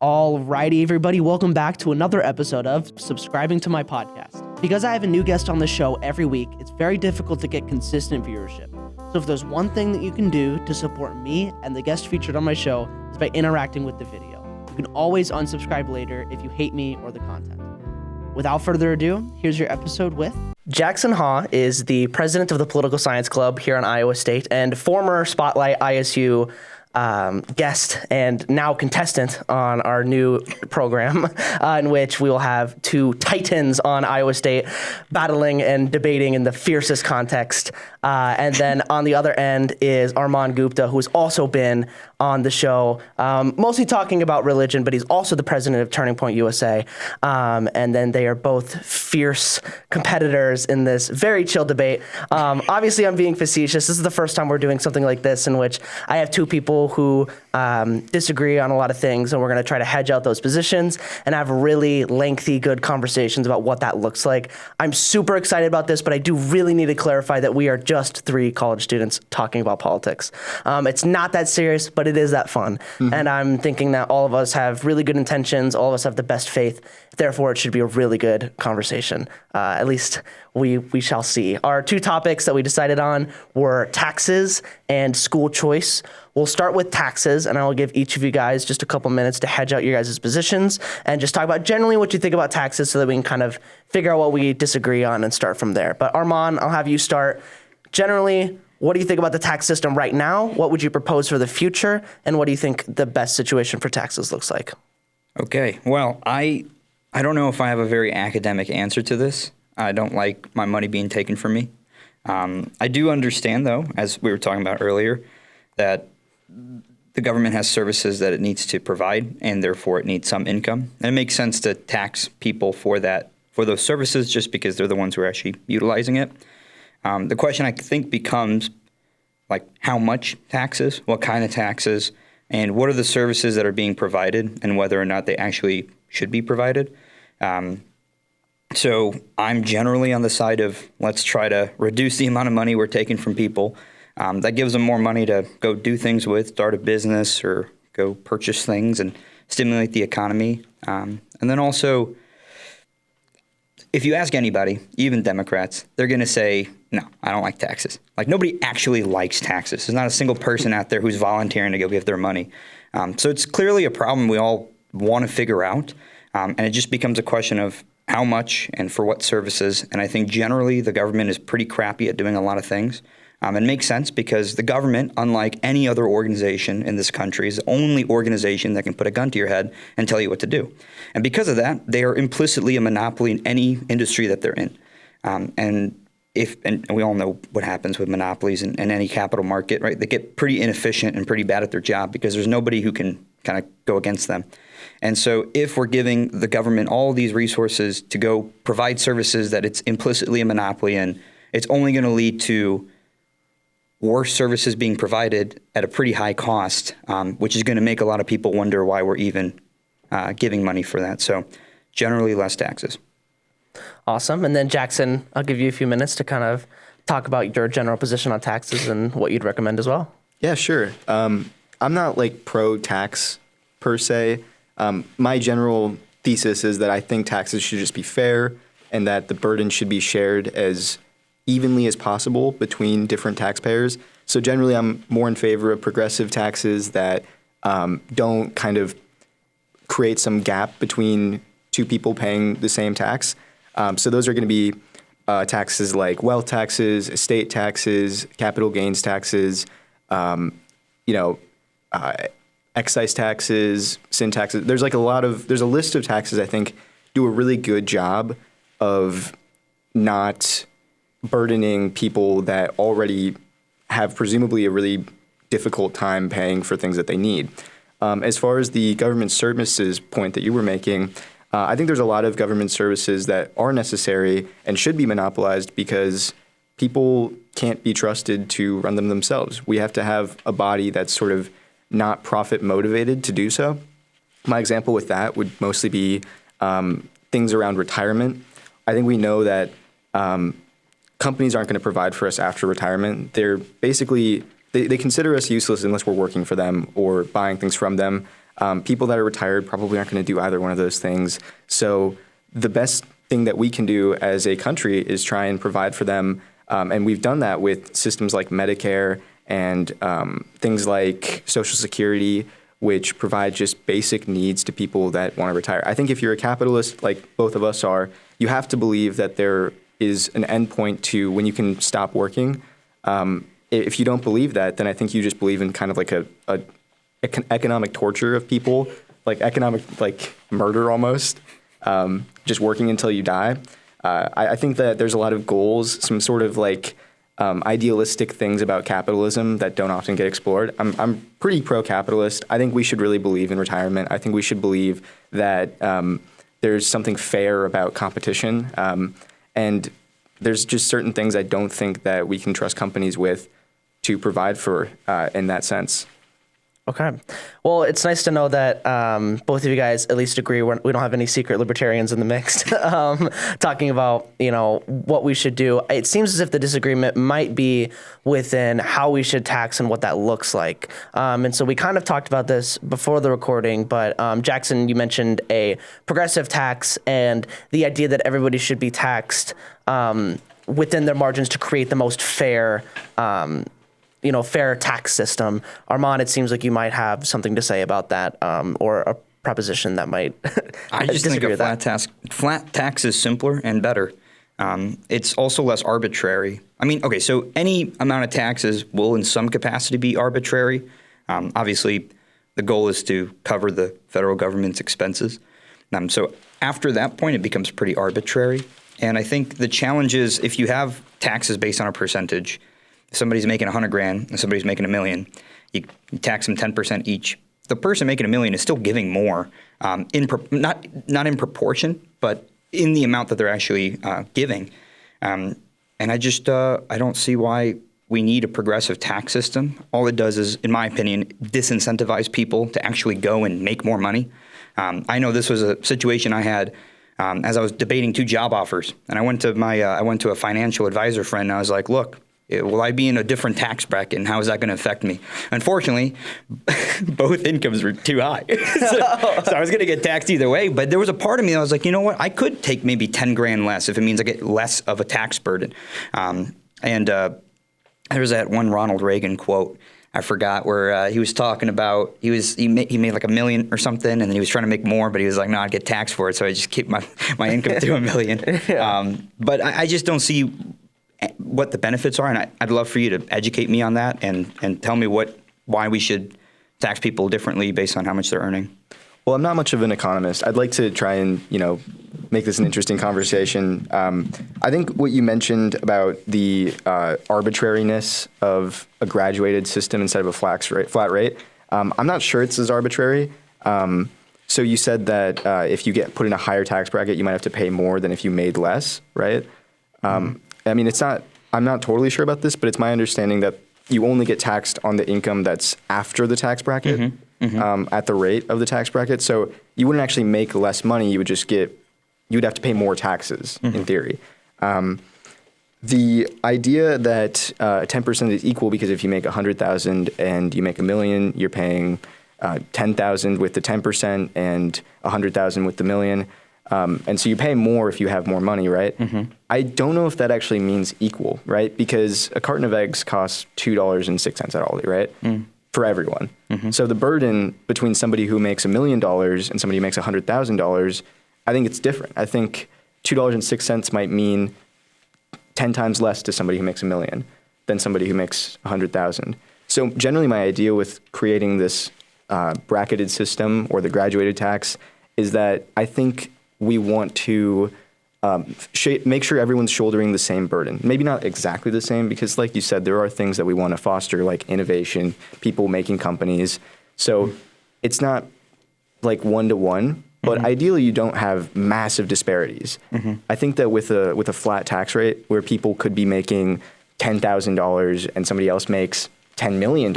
Alrighty, everybody, welcome back to another episode of Subscribing to My Podcast. Because I have a new guest on the show every week, it's very difficult to get consistent viewership. So if there's one thing that you can do to support me and the guest featured on my show is by interacting with the video. You can always unsubscribe later if you hate me or the content. Without further ado, here's your episode with Jackson Haugh is the president of the Political Science Club here on Iowa State and former Spotlight ISU guest and now contestant on our new program in which we will have two titans on Iowa State battling and debating in the fiercest context. And then on the other end is Armaan Gupta, who's also been on the show, mostly talking about religion, but he's also the president of Turning Point USA. And then they are both fierce competitors in this very chill debate. Obviously, I'm being facetious. This is the first time we're doing something like this in which I have two people who disagree on a lot of things, and we're going to try to hedge out those positions and have really lengthy, good conversations about what that looks like. I'm super excited about this, but I do really need to clarify that we are just three college students talking about politics. It's not that serious, but it is that fun. Mm-hmm. And I'm thinking that all of us have really good intentions. All of us have the best faith. Therefore, it should be a really good conversation. At least we shall see. Our two topics that we decided on were taxes and school choice. We'll start with taxes, and I will give each of you guys just a couple minutes to hedge out your guys' positions and just talk about generally what you think about taxes so that we can kind of figure out what we disagree on and start from there. But Armaan, I'll have you start. Generally, what do you think about the tax system right now? What would you propose for the future? And what do you think the best situation for taxes looks like? Okay, well, I don't know if I have a very academic answer to this. I don't like my money being taken from me. I do understand, though, as we were talking about earlier, that the government has services that it needs to provide, and therefore it needs some income. And it makes sense to tax people for those services just because they're the ones who are actually utilizing it. The question I think becomes, like, how much taxes, what kind of taxes, and what are the services that are being provided and whether or not they actually should be provided. So I'm generally on the side of let's try to reduce the amount of money we're taking from people. That gives them more money to go do things with, start a business or go purchase things and stimulate the economy. And then also, if you ask anybody, even Democrats, they're going to say, no, I don't like taxes. Like, nobody actually likes taxes. There's not a single person out there who's volunteering to go give their money. So it's clearly a problem we all want to figure out. And it just becomes a question of how much and for what services. And I think generally the government is pretty crappy at doing a lot of things. It makes sense because the government, unlike any other organization in this country, is the only organization that can put a gun to your head and tell you what to do. And because of that, they are implicitly a monopoly in any industry that they're in. And we all know what happens with monopolies in any capital market, right? They get pretty inefficient and pretty bad at their job because there's nobody who can kind of go against them. And so if we're giving the government all these resources to go provide services that it's implicitly a monopoly in, it's only going to lead to worse services being provided at a pretty high cost, which is going to make a lot of people wonder why we're even giving money for that. So generally less taxes. Awesome. And then Jackson, I'll give you a few minutes to kind of talk about your general position on taxes and what you'd recommend as well. Yeah, sure. I'm not like pro-tax per se. My general thesis is that I think taxes should just be fair and that the burden should be shared as evenly as possible between different taxpayers. So generally, I'm more in favor of progressive taxes that don't kind of create some gap between two people paying the same tax. So those are going to be taxes like wealth taxes, estate taxes, capital gains taxes, excise taxes, sin taxes. There's a list of taxes I think do a really good job of not burdening people that already have presumably a really difficult time paying for things that they need. As far as the government services point that you were making, I think there's a lot of government services that are necessary and should be monopolized because people can't be trusted to run them themselves. We have to have a body that's sort of not profit motivated to do so. My example with that would mostly be things around retirement. I think we know that companies aren't going to provide for us after retirement. They're basically, they consider us useless unless we're working for them or buying things from them. People that are retired probably aren't going to do either one of those things. So the best thing that we can do as a country is try and provide for them. And we've done that with systems like Medicare and things like Social Security, which provide just basic needs to people that want to retire. I think if you're a capitalist, like both of us are, you have to believe that there is an end point to when you can stop working. If you don't believe that, then I think you just believe in kind of like a economic torture of people, like economic like murder almost, just working until you die. I think that there's a lot of goals, some sort of like idealistic things about capitalism that don't often get explored. I'm pretty pro-capitalist. I think we should really believe in retirement. I think we should believe that there's something fair about competition. And there's just certain things I don't think that we can trust companies with to provide for in that sense. Okay. Well, it's nice to know that both of you guys at least agree we don't have any secret libertarians in the mix talking about, what we should do. It seems as if the disagreement might be within how we should tax and what that looks like. And so we kind of talked about this before the recording, but Jackson, you mentioned a progressive tax and the idea that everybody should be taxed within their margins to create the most fair fair tax system. Armaan, it seems like you might have something to say about that, or a proposition that might I just think a flat tax is simpler and better. It's also less arbitrary. I mean, okay, so any amount of taxes will in some capacity be arbitrary. Obviously, the goal is to cover the federal government's expenses. So after that point, it becomes pretty arbitrary. And I think the challenge is if you have taxes based on a percentage, if somebody's making $100,000 and somebody's making $1 million, you tax them 10% each. The person making $1 million is still giving more, not in proportion, but in the amount that they're actually giving. And I just I don't see why we need a progressive tax system. All it does is, in my opinion, disincentivize people to actually go and make more money. I know this was a situation I had as I was debating 2 job offers, and I went to a financial advisor friend, and I was like, look, will I be in a different tax bracket, and how is that going to affect me? Unfortunately, both incomes were too high. so I was going to get taxed either way. But there was a part of me that was like, you know what? I could take maybe $10,000 less if it means I get less of a tax burden. There was that one Ronald Reagan quote, I forgot, where he was talking about he made like $1 million or something, and then he was trying to make more, but he was like, no, I'd get taxed for it, so I just keep my income to $1 million. Yeah. But I just don't see what the benefits are, and I'd love for you to educate me on that and tell me why we should tax people differently based on how much they're earning. Well, I'm not much of an economist. I'd like to try and make this an interesting conversation. I think what you mentioned about the arbitrariness of a graduated system instead of a flat rate, I'm not sure it's as arbitrary. So you said that if you get put in a higher tax bracket, you might have to pay more than if you made less, right? I mean, I'm not totally sure about this, but it's my understanding that you only get taxed on the income that's after the tax bracket, at the rate of the tax bracket. So you wouldn't actually make less money. You would have to pay more taxes in theory. The idea that 10% is equal because if you make $100,000 and you make $1 million, you're paying $10,000 with the 10% and $100,000 with the $1 million. And so you pay more if you have more money, right? I don't know if that actually means equal, right? Because a carton of eggs costs $2.06 at Aldi, right? For everyone. So the burden between somebody who makes $1 million and somebody who makes $100,000, I think it's different. I think $2.06 might mean 10 times less to somebody who makes $1 million than somebody who makes $100,000. So generally my idea with creating this bracketed system or the graduated tax is that I think we want to make sure everyone's shouldering the same burden. Maybe not exactly the same, because like you said, there are things that we want to foster, like innovation, people making companies. So it's not like one-to-one, but ideally you don't have massive disparities. I think that with a flat tax rate where people could be making $10,000 and somebody else makes $10 million,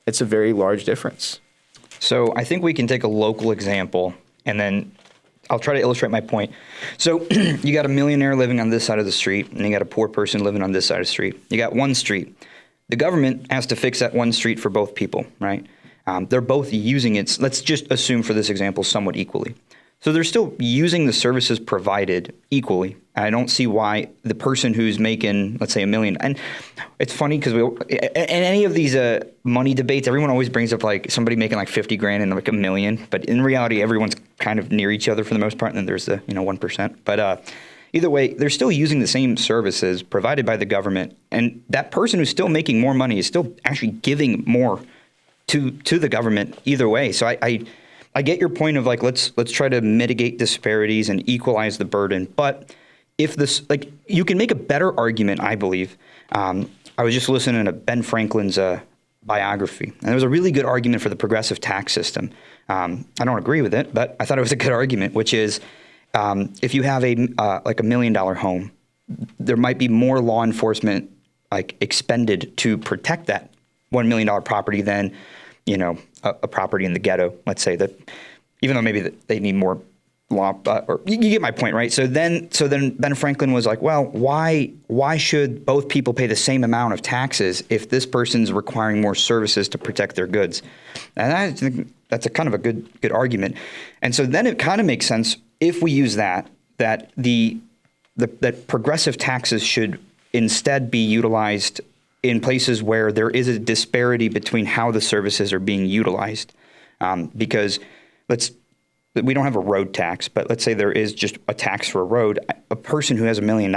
it's a very large difference. So I think we can take a local example, and then I'll try to illustrate my point. So you got a millionaire living on this side of the street, and you got a poor person living on this side of the street. You got one street. The government has to fix that one street for both people, right? they're both using it. Let's just assume for this example somewhat equally. So they're still using the services provided equally. I don't see why the person who's making, let's say, $1 million, and it's funny because in any of these money debates, everyone always brings up like somebody making like 50 grand and like $1 million, but in reality, everyone's kind of near each other for the most part, and then there's the 1%. But either way, they're still using the same services provided by the government, and that person who's still making more money is still actually giving more to the government either way. So I get your point of like let's try to mitigate disparities and equalize the burden, but if this you can make a better argument, I believe. I was just listening to Ben Franklin's biography, and there was a really good argument for the progressive tax system. I don't agree with it, but I thought it was a good argument, which is if you have a $1 million home, there might be more law enforcement expended to protect that $1 million property than a property in the ghetto, let's say, that even though maybe they need more law, or you get my point, right? So then Ben Franklin was like, well, why should both people pay the same amount of taxes if this person's requiring more services to protect their goods? And I think that's a kind of a good argument. And so then it kind of makes sense if we use that progressive taxes should instead be utilized in places where there is a disparity between how the services are being utilized. Because we don't have a road tax, but let's say there is just a tax for a road. A person who has $1 million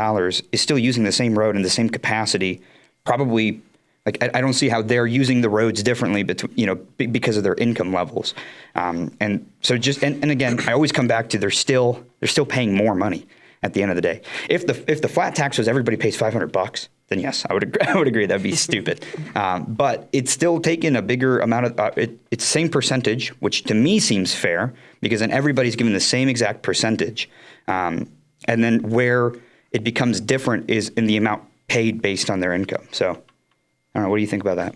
is still using the same road in the same capacity. Probably, I don't see how they're using the roads differently, because of their income levels. And so and again, I always come back to they're still paying more money at the end of the day. If the flat tax was everybody pays $500, then yes, I would agree that'd be stupid. But it's still taking a bigger amount of it's same percentage, which to me seems fair because then everybody's given the same exact percentage. And then where it becomes different is in the amount paid based on their income. So I don't know. What do you think about that?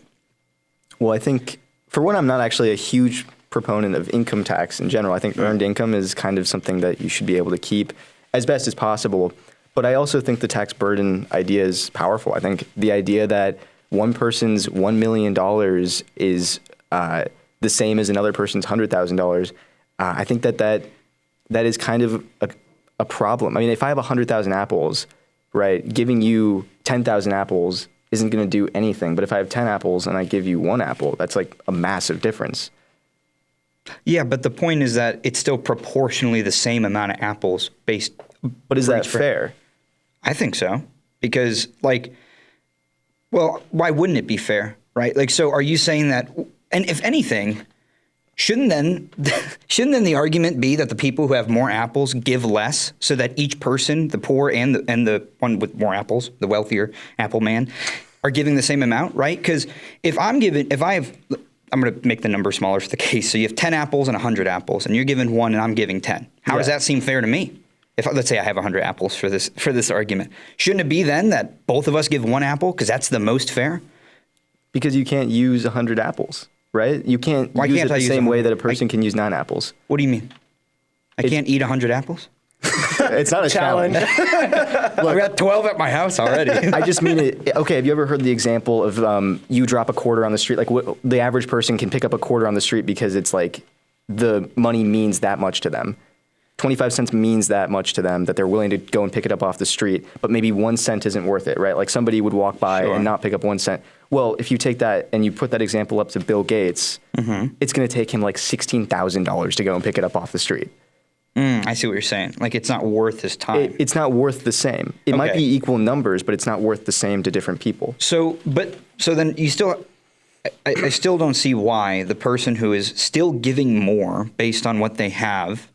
Well, I think for one, I'm not actually a huge proponent of income tax in general. I think earned income is kind of something that you should be able to keep as best as possible. But I also think the tax burden idea is powerful. I think the idea that one person's $1 million is the same as another person's $100,000, I think that is kind of a problem. I mean, if I have 100,000 apples, right, giving you 10,000 apples isn't going to do anything. But if I have 10 apples and I give you 1 apple, that's like a massive difference. Yeah, but the point is that it's still proportionally the same amount of apples based. But is that fair? I think so, because well, why wouldn't it be fair, right? So are you saying that, and if anything, shouldn't then the argument be that the people who have more apples give less so that each person, the poor and the one with more apples, the wealthier apple man, are giving the same amount, right? Because I'm going to make the number smaller for the case. So you have 10 apples and 100 apples, and you're giving 1 and I'm giving 10. How does that seem fair to me? If let's say I have 100 apples for this argument, shouldn't it be then that both of us give 1 apple because that's the most fair? Because you can't use 100 apples, right? You can't use it the same way that a person can use 9 apples. What do you mean? I can't eat 100 apples? It's not a challenge. Look, I got 12 at my house already. I just mean it. Okay, have you ever heard the example of you drop a quarter on the street? Like the average person can pick up a quarter on the street because it's like the money means that much to them. 25 cents means that much to them that they're willing to go and pick it up off the street, but maybe 1 cent isn't worth it, right? Like somebody would walk by and not pick up 1 cent. Well, if you take that and you put that example up to Bill Gates, it's going to take him like $16,000 to go and pick it up off the street. I see what you're saying. Like it's not worth his time. It's not worth the same. It might be equal numbers, but it's not worth the same to different people. So then you still, I still don't see why the person who is still giving more based on what they have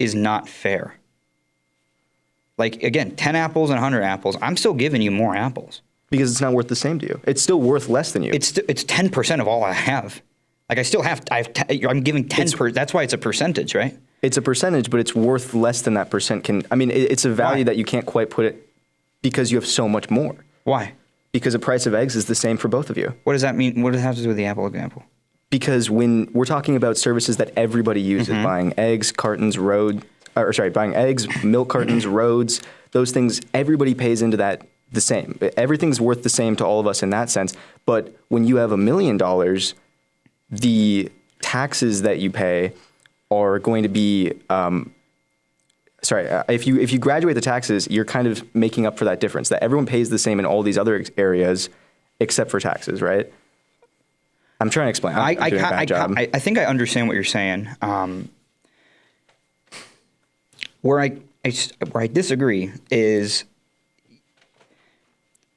is not fair. Like, again, 10 apples and 100 apples, I'm still giving you more apples. Because it's not worth the same to you. It's still worth less than you. It's 10% of all I have. Like, I'm giving 10%. That's why it's a percentage, right? It's a percentage, but it's worth less than that percent can. I mean, it's a value that you can't quite put it because you have so much more. Why? Because the price of eggs is the same for both of you. What does that mean? What does it have to do with the apple example? Because when we're talking about services that everybody uses, buying eggs, cartons, buying eggs, milk cartons, roads, those things, everybody pays into that the same. Everything's worth the same to all of us in that sense. But when you have $1 million, the taxes that you pay are going to be, if you graduate the taxes, you're kind of making up for that difference, that everyone pays the same in all these other areas except for taxes, right? I'm trying to explain. I'm doing a bad job. I think I understand what you're saying. Where I disagree is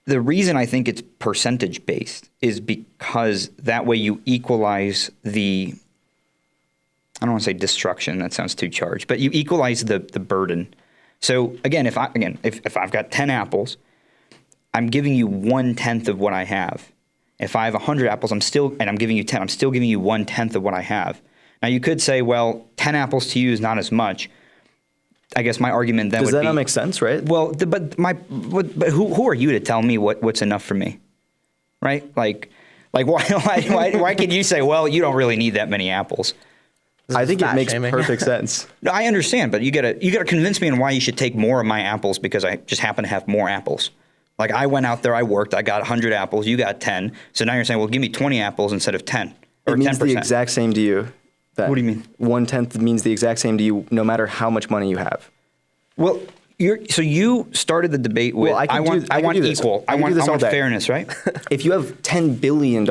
the reason I think it's percentage based is because that way you equalize the, I don't want to say destruction, that sounds too charged, but you equalize the burden. So again, if I've got 10 apples, I'm giving you 1/10 of what I have. If I have 100 apples, I'm giving you 10, I'm still giving you 1/10 of what I have. Now you could say, well, 10 apples to you is not as much. I guess my argument then would be... Does that not make sense, right? Well, but who are you to tell me what's enough for me, right? Like why could you say, well, you don't really need that many apples? I think it makes perfect sense. No, I understand, but you gotta convince me on why you should take more of my apples because I just happen to have more apples. Like I went out there, I worked, I got 100 apples, you got 10. So now you're saying, well, give me 20 apples instead of 10 or 10%. It means the exact same to you. What do you mean? 1/10 means the exact same to you, no matter how much money you have. Well, you started the debate with I want equal. I want fairness, right? If you have $10 billion,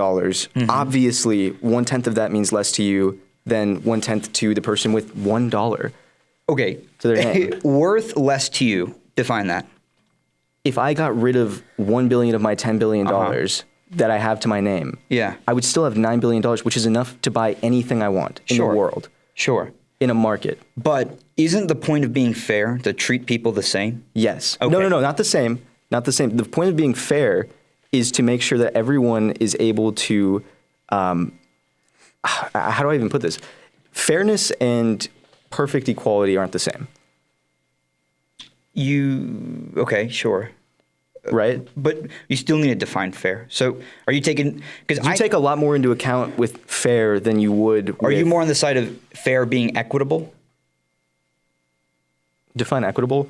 obviously 1/10 of that means less to you than 1/10 to the person with $1. Okay. To their name. Worth less to you. Define that. If I got rid of $1 billion of my $10 billion that I have to my name, I would still have $9 billion, which is enough to buy anything I want in the world. Sure. In a market. But isn't the point of being fair to treat people the same? Yes. Okay. No, not the same. Not the same. The point of being fair is to make sure that everyone is able to, how do I even put this? Fairness and perfect equality aren't the same. Okay, sure. Right? But you still need to define fair. So are you taking... Because you take a lot more into account with fair than you would Are you more on the side of fair being equitable? Define equitable?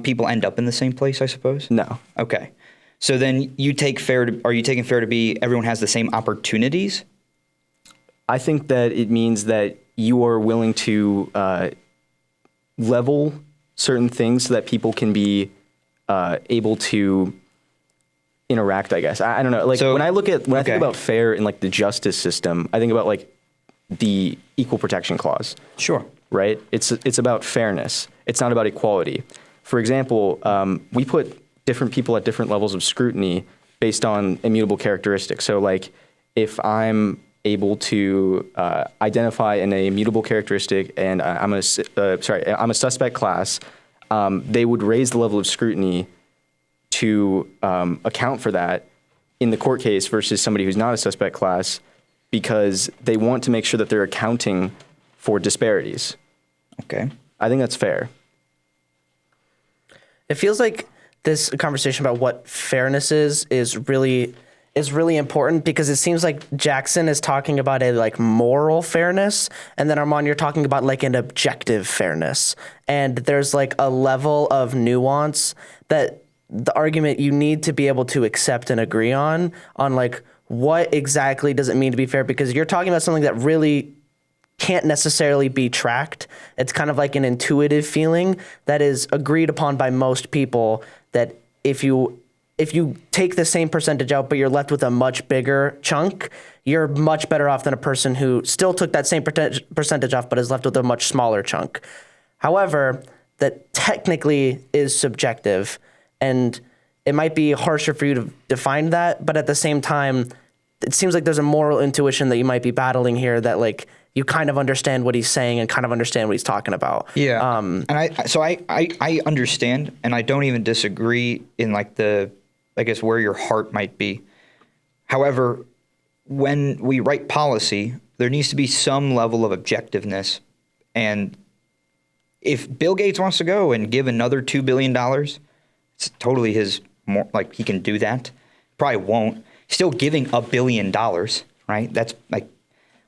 People end up in the same place, I suppose? No. Okay. So then are you taking fair to be everyone has the same opportunities? I think that it means that you are willing to level certain things so that people can be able to interact, I guess. I don't know. Like when I think about fair in like the justice system, I think about like the Equal Protection Clause. Sure. Right? It's about fairness. It's not about equality. For example, we put different people at different levels of scrutiny based on immutable characteristics. So like if I'm able to identify an immutable characteristic and I'm a suspect class, they would raise the level of scrutiny to account for that in the court case versus somebody who's not a suspect class because they want to make sure that they're accounting for disparities. Okay. I think that's fair. It feels like this conversation about what fairness is really important because it seems like Jackson is talking about a like moral fairness, and then Armaan, you're talking about like an objective fairness. And there's like a level of nuance that the argument you need to be able to accept and agree on like what exactly does it mean to be fair, because you're talking about something that really can't necessarily be tracked. It's kind of like an intuitive feeling that is agreed upon by most people that if you take the same percentage out, but you're left with a much bigger chunk, you're much better off than a person who still took that same percentage off, but is left with a much smaller chunk. However, that technically is subjective, and it might be harsher for you to define that, but at the same time, it seems like there's a moral intuition that you might be battling here that like you kind of understand what he's saying and kind of understand what he's talking about. Yeah. And I understand, and I don't even disagree in like I guess where your heart might be. However, when we write policy, there needs to be some level of objectiveness. And if Bill Gates wants to go and give another $2 billion, it's totally he can do that. Probably won't. He's still giving $1 billion, right? That's like,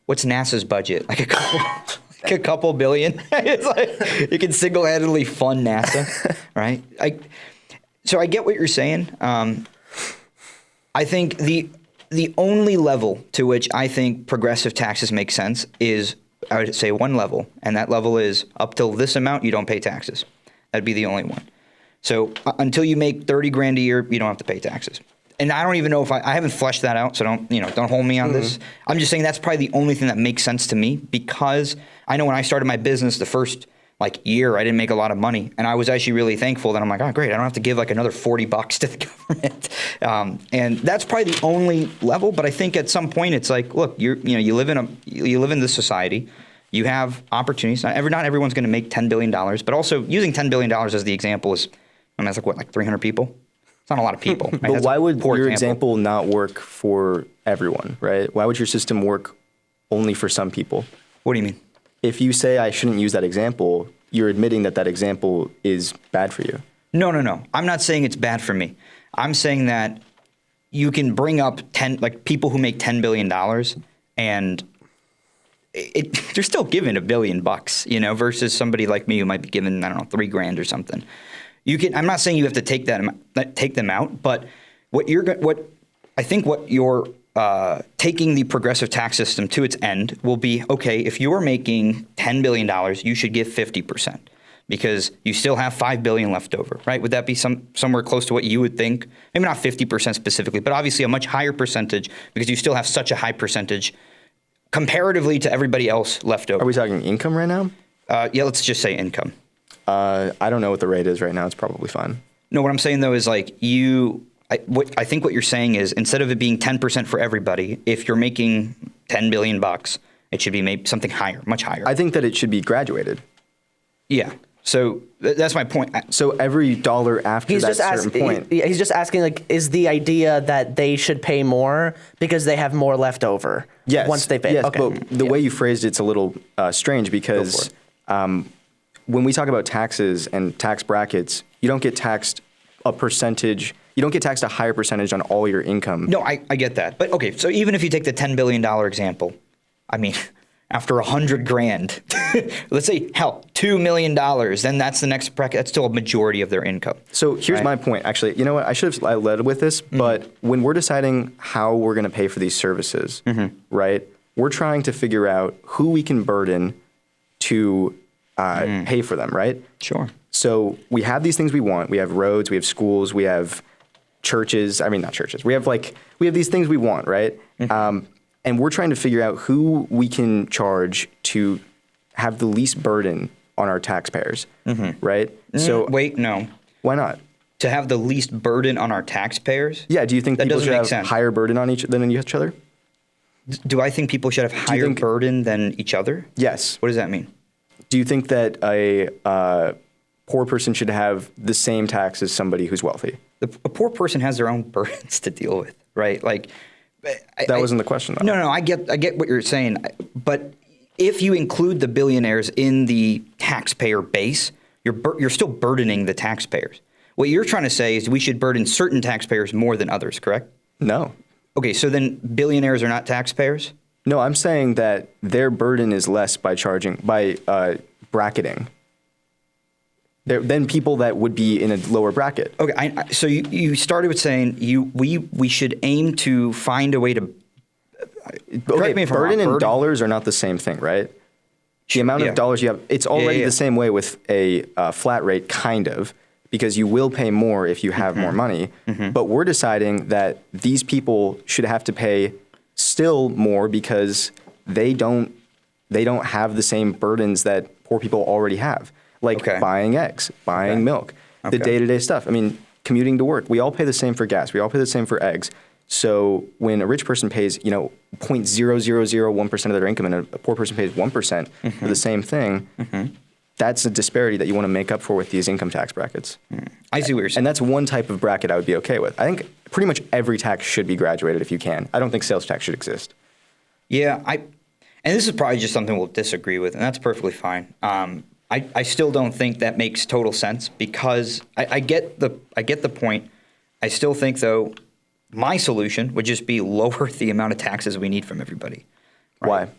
what's NASA's budget? Like a couple billion? It's like you can single-handedly fund NASA, right? So I get what you're saying. I think The only level to which I think progressive taxes make sense is, I would say, one level, and that level is up till this amount, you don't pay taxes. That'd be the only one. So until you make 30 grand a year, you don't have to pay taxes. And I don't even know if I haven't fleshed that out, so don't hold me on this. I'm just saying that's probably the only thing that makes sense to me, because I know when I started my business, the first year, I didn't make a lot of money, and I was actually really thankful that I'm like, oh great, I don't have to give another $40 to the government, and that's probably the only level. But I think at some point it's like, look, you live in this society, you have opportunities. Not everyone's going to make $10 billion, but also using $10 billion as the example is, that's like 300 people. It's not a lot of people. Right? But That's why would your example not work for everyone, right? Why would your system work only for some people? What do you mean? If you say I shouldn't use that example, you're admitting that example is bad for you. No. I'm not saying it's bad for me. I'm saying that you can bring up people who make $10 billion and they're still given $1 billion, versus somebody like me who might be given, I don't know, $3,000 or something. I'm not saying you have to take them out, but what you're taking the progressive tax system to its end will be, okay, if you're making $10 billion, you should give 50% because you still have $5 billion left over, right? Would that be somewhere close to what you would think? Maybe not 50% specifically, but obviously a much higher percentage because you still have such a high percentage comparatively to everybody else left over. Are we talking income right now? Yeah, let's just say income. I don't know what the rate is right now. It's probably fine. No, what I'm saying though is I think what you're saying is instead of it being 10% for everybody, if you're making $10 billion, it should be maybe something higher, much higher. I think that it should be graduated. Yeah. So that's my point. So every dollar after that certain point. He's just asking, is the idea that they should pay more because they have more left over? Yes. Once they pay. Yes, okay. but the way you phrased it's a little strange because when we talk about taxes and tax brackets, you don't get taxed a percentage. You don't get taxed a higher percentage on all your income. No, I get that. But okay, so even if you take the $10 billion example, I mean, after $100,000, let's say, hell, $2 million, then that's the next bracket. That's still a majority of their income. So here's my point. Actually, you know what? I should have led with this, but when we're deciding how we're going to pay for these services, right, we're trying to figure out who we can burden to pay for them, right? Sure. So we have these things we want. We have roads, we have schools, we have churches. I mean, not churches. We have these things we want, right? And we're trying to figure out who we can charge to have the least burden on our taxpayers, right? So wait, no. Why not? To have the least burden on our taxpayers? Yeah. Do you think that people should have higher burden on than each other? Do I think people should have higher burden than each other? Yes. What does that mean? Do you think that a poor person should have the same tax as somebody who's wealthy? A poor person has their own burdens to deal with, right? That wasn't the question, though. No. I get what you're saying, but if you include the billionaires in the taxpayer base, you're still burdening the taxpayers. What you're trying to say is we should burden certain taxpayers more than others, correct? No. Okay, so then billionaires are not taxpayers? No, I'm saying that their burden is less by bracketing than people that would be in a lower bracket. Okay, so you started with saying we should aim to find a way to. Correct me if I'm wrong, burden and dollars are not the same thing, right? The amount of dollars you have, it's already the same way with a flat rate, kind of, because you will pay more if you have more money. But we're deciding that these people should have to pay still more because they don't have the same burdens that poor people already have, like buying eggs, buying milk, the day-to-day stuff. I mean, commuting to work. We all pay the same for gas. We all pay the same for eggs. So when a rich person pays, 0.0001% of their income and a poor person pays 1% for the same thing, that's a disparity that you want to make up for with these income tax brackets. I see what you're saying. And that's one type of bracket I would be okay with. I think pretty much every tax should be graduated if you can. I don't think sales tax should exist. Yeah, and this is probably just something we'll disagree with, and that's perfectly fine. I still don't think that makes total sense because I get the point. I still think, though, my solution would just be lower the amount of taxes we need from everybody. Why? Right?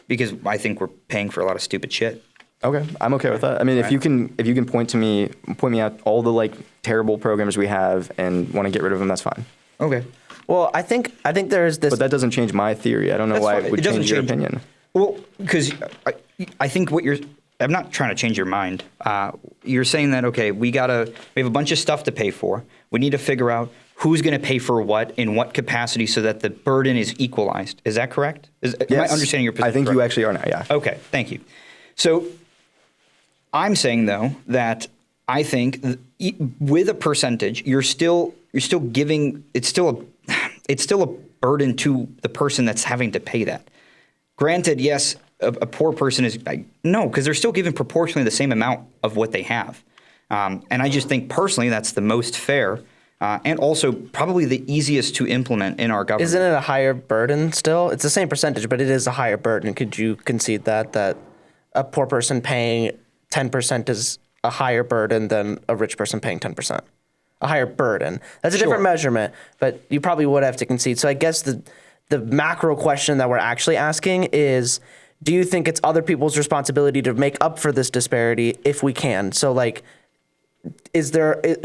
Because I think we're paying for a lot of stupid shit. Okay, I'm okay with that. I mean, if you can point me out all the terrible programs we have and want to get rid of them, that's fine. Okay. Well, I think there's this. But that doesn't change my theory. I don't know That's why fine. it would It doesn't change your change- opinion. Well, because I think I'm not trying to change your mind. You're saying that, okay, we have a bunch of stuff to pay for. We need to figure out who's going to pay for what in what capacity so that the burden is equalized. Is that correct? Am I understanding your position? I think you correctly? actually are now, yeah. Okay, thank you. So I'm saying, though, that I think with a percentage, you're still giving, it's still a burden to the person that's having to pay that. Granted, yes, a poor person is, no, because they're still given proportionally the same amount of what they have. And I just think personally that's the most fair and also probably the easiest to implement in our government. Isn't it a higher burden still? It's the same percentage, but it is a higher burden. Could you concede that a poor person paying 10% is a higher burden than a rich person paying 10%? A higher burden. That's a different measurement, but you probably would have to concede. So I guess the macro question that we're actually asking is, do you think it's other people's responsibility to make up for this disparity if we can? So like,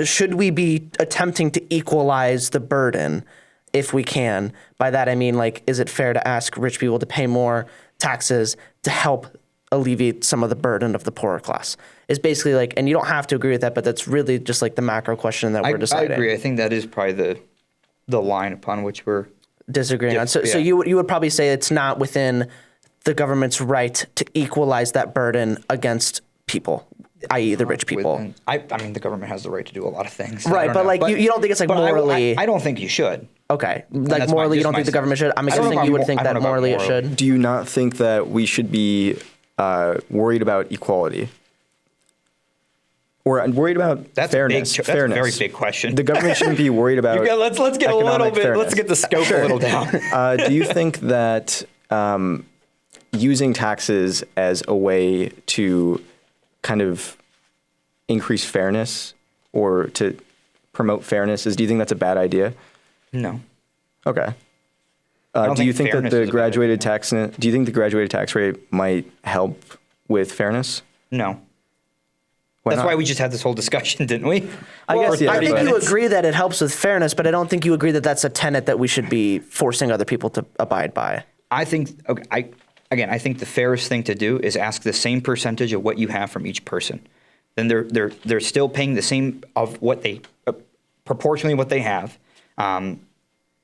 should we be attempting to equalize the burden if we can? By that I mean, like, is it fair to ask rich people to pay more taxes to help alleviate some of the burden of the poorer class? It's basically like, and you don't have to agree with that, but that's really just like the macro question that we're deciding. I agree. I think that is probably the line upon which we're disagreeing on. So you would probably say it's not within the government's right to equalize that burden against people, i.e. the rich people. I mean, the government has the right to do a lot of things. Right, but like you don't think it's like morally. I don't think you should. Okay, like morally, you don't think the government should. I'm assuming you would think that morally it should. Do you not think that we should be worried about equality? Or worried about fairness? That's a very big question. The government shouldn't be worried about. Let's get a little bit. Fairness. Let's get the scope a little down. Do you think that using taxes as a way to kind of increase fairness or to promote fairness do you think that's a bad idea? No. Okay. Do you think that the graduated tax? Do you think the graduated tax rate might help with fairness? No. That's why we just had this whole discussion, didn't we? I think you agree that it helps with fairness, but I don't think you agree that that's a tenet that we should be forcing other people to abide by. I think, I think the fairest thing to do is ask the same percentage of what you have from each person. Then they're still paying the same of what they proportionally what they have, and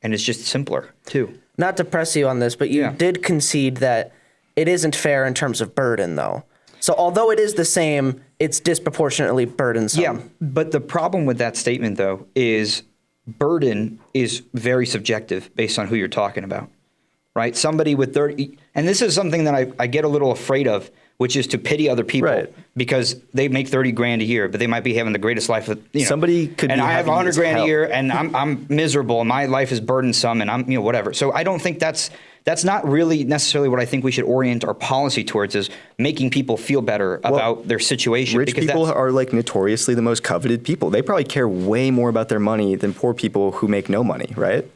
it's just simpler too. Not to press you on this, but you did concede that it isn't fair in terms of burden, though. So although it is the same, it's disproportionately burdensome. Yeah, but the problem with that statement, though, is burden is very subjective based on who you're talking about, right? Somebody with 30, and this is something that I get a little afraid of, which is to pity other people because they make 30 grand a year, but they might be having the greatest life. Somebody could, and be I have 100 grand a year, and Mm-hmm. I'm miserable, and my life is burdensome, and I'm whatever. So I don't think that's not really necessarily what I think we should orient our policy towards, is making people feel better about their situation. Rich people are like notoriously the most coveted people. They probably care way more about their money than poor people who make no money, right?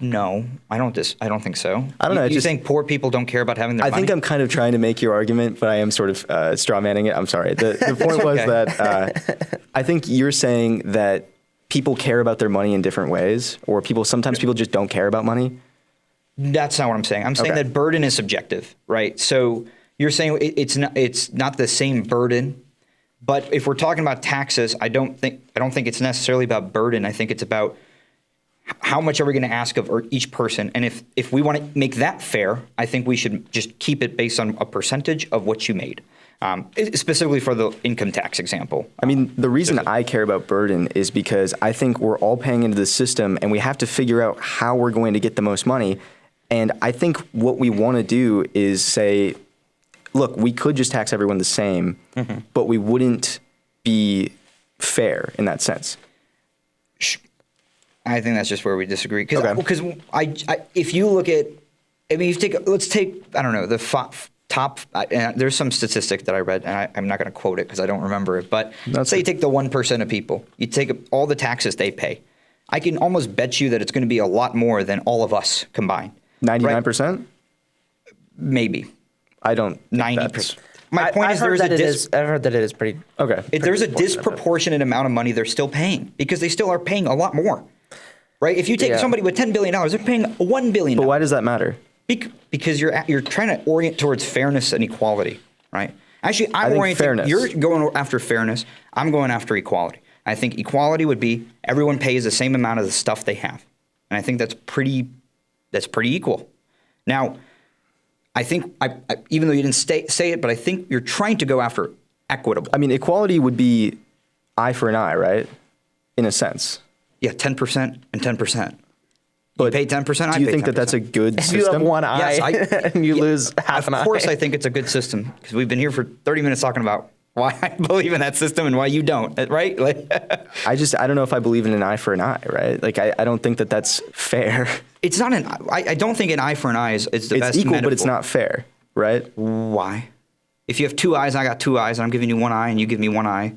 No, I don't think so. I don't know. You think poor people don't care about having their money? I think I'm kind of trying to make your argument, but I am sort of straw manning it. I'm sorry. The point was that I think you're saying that people care about their money in different ways, or sometimes people just don't care about money. That's not what I'm saying. I'm saying that burden is subjective, right? So you're saying it's not the same burden, but if we're talking about taxes, I don't think it's necessarily about burden. I think it's about how much are we going to ask of each person? And if we want to make that fair, I think we should just keep it based on a percentage of what you made, specifically for the income tax example. I mean, the reason I care about burden is because I think we're all paying into the system and we have to figure out how we're going to get the most money. And I think what we want to do is say, look, we could just tax everyone the same, but we wouldn't be fair in that sense. I think that's just where we disagree. Because if you look at, I mean, let's take, I don't know, the top, there's some statistic that I read, and I'm not going to quote it because I don't remember it, but say you take the 1% of people, you take all the taxes they pay. I can almost bet you that it's going to be a lot more than all of us combined. 99%? Right? Maybe. I don't. 90%. My point is I've heard that it is pretty. Okay. There's a disproportionate amount of money they're still paying because they still are paying a lot more. right? If you take Yeah. somebody with $10 billion, they're paying $1 billion. But why does that matter? Because you're trying to orient towards fairness and equality, right? Actually, I think fairness. You're going after fairness. I'm going after equality. I think equality would be everyone pays the same amount of the stuff they have, and I think that's pretty equal. Now, I think even though you didn't say it, but I think you're trying to go after equitable. I mean, equality would be eye for an eye, right? In a sense. Yeah, 10% and 10%. But you pay 10%. Do you think that that's a good If system? you have one eye and you lose half an eye. Of course, I think it's a good system because we've been here for 30 minutes talking about why I believe in that system and why you don't, right? Like, I don't know if I believe in an eye for an eye, right? Like, I don't think that that's fair. it's not an. I don't think an eye for an eye is the best. It's equal, metaphor. but it's not fair, right? Why? If you have two eyes, I got two eyes, and I'm giving you one eye, and you give me one eye.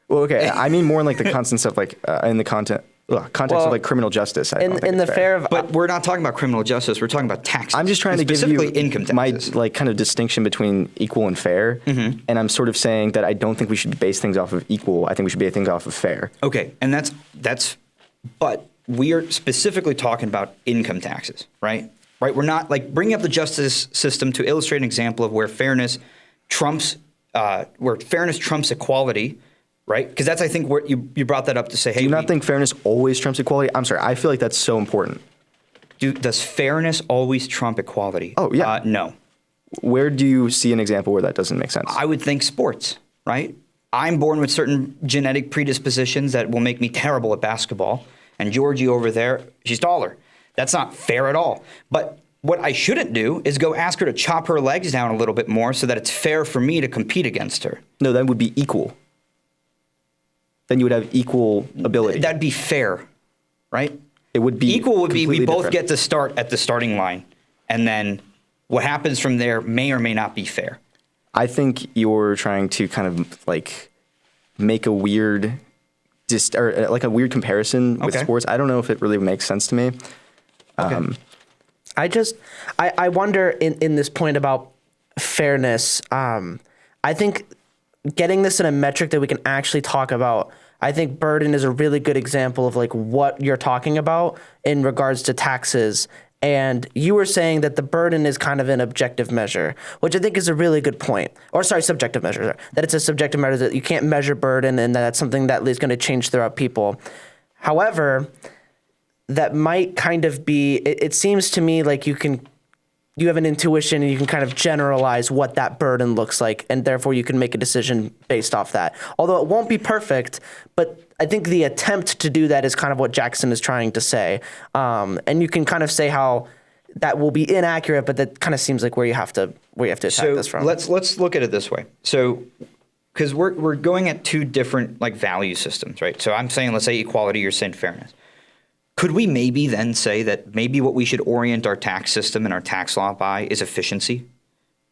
Well, okay. I mean more in like the context of like in the context of like criminal justice. I don't think in the it's fair of But we're not talking about criminal justice. We're talking about taxes. I'm just trying to give you specifically income taxes. my like kind of distinction between equal and fair, and I'm sort of saying that I don't think we should base things off of equal. I think we should base things off of fair. Okay, and that's. But we are specifically talking about income taxes, right? Right. We're not like bringing up the justice system to illustrate an example of where fairness trumps equality. Right? Because that's, I think, where you brought that up to say, hey, Do you not think fairness always trumps equality? I'm sorry. I feel like that's so important. does fairness always trump equality? Oh, yeah. No. Where do you see an example where that doesn't make sense? I would think sports, right? I'm born with certain genetic predispositions that will make me terrible at basketball. And Georgie over there, she's taller. That's not fair at all. But what I shouldn't do is go ask her to chop her legs down a little bit more so that it's fair for me to compete against her. No, that would be equal. Then you would have equal ability. That'd be fair, right? It would be equal would be we completely both different. get to start at the starting line, and then what happens from there may or may not be fair. I think you're trying to kind of like make a weird, or like a weird comparison with Okay. sports. I don't know if it really makes sense to me. I wonder in this point about fairness. I think getting this in a metric that we can actually talk about. I think burden is a really good example of like what you're talking about in regards to taxes. And you were saying that the burden is kind of an objective measure, which I think is a really good point. Or sorry, subjective measure. That it's a subjective measure, that you can't measure burden, and that's something that is going to change throughout people. However, that might kind of be, it seems to me like you have an intuition and you can kind of generalize what that burden looks like, and therefore you can make a decision based off that. Although it won't be perfect, but I think the attempt to do that is kind of what Jackson is trying to say. And you can kind of say how that will be inaccurate, but that kind of seems like where you have to attack this from. Let's look at it this way. So, because we're going at two different like value systems, right? So I'm saying, let's say equality, you're saying fairness. Could we maybe then say that maybe what we should orient our tax system and our tax law by is efficiency,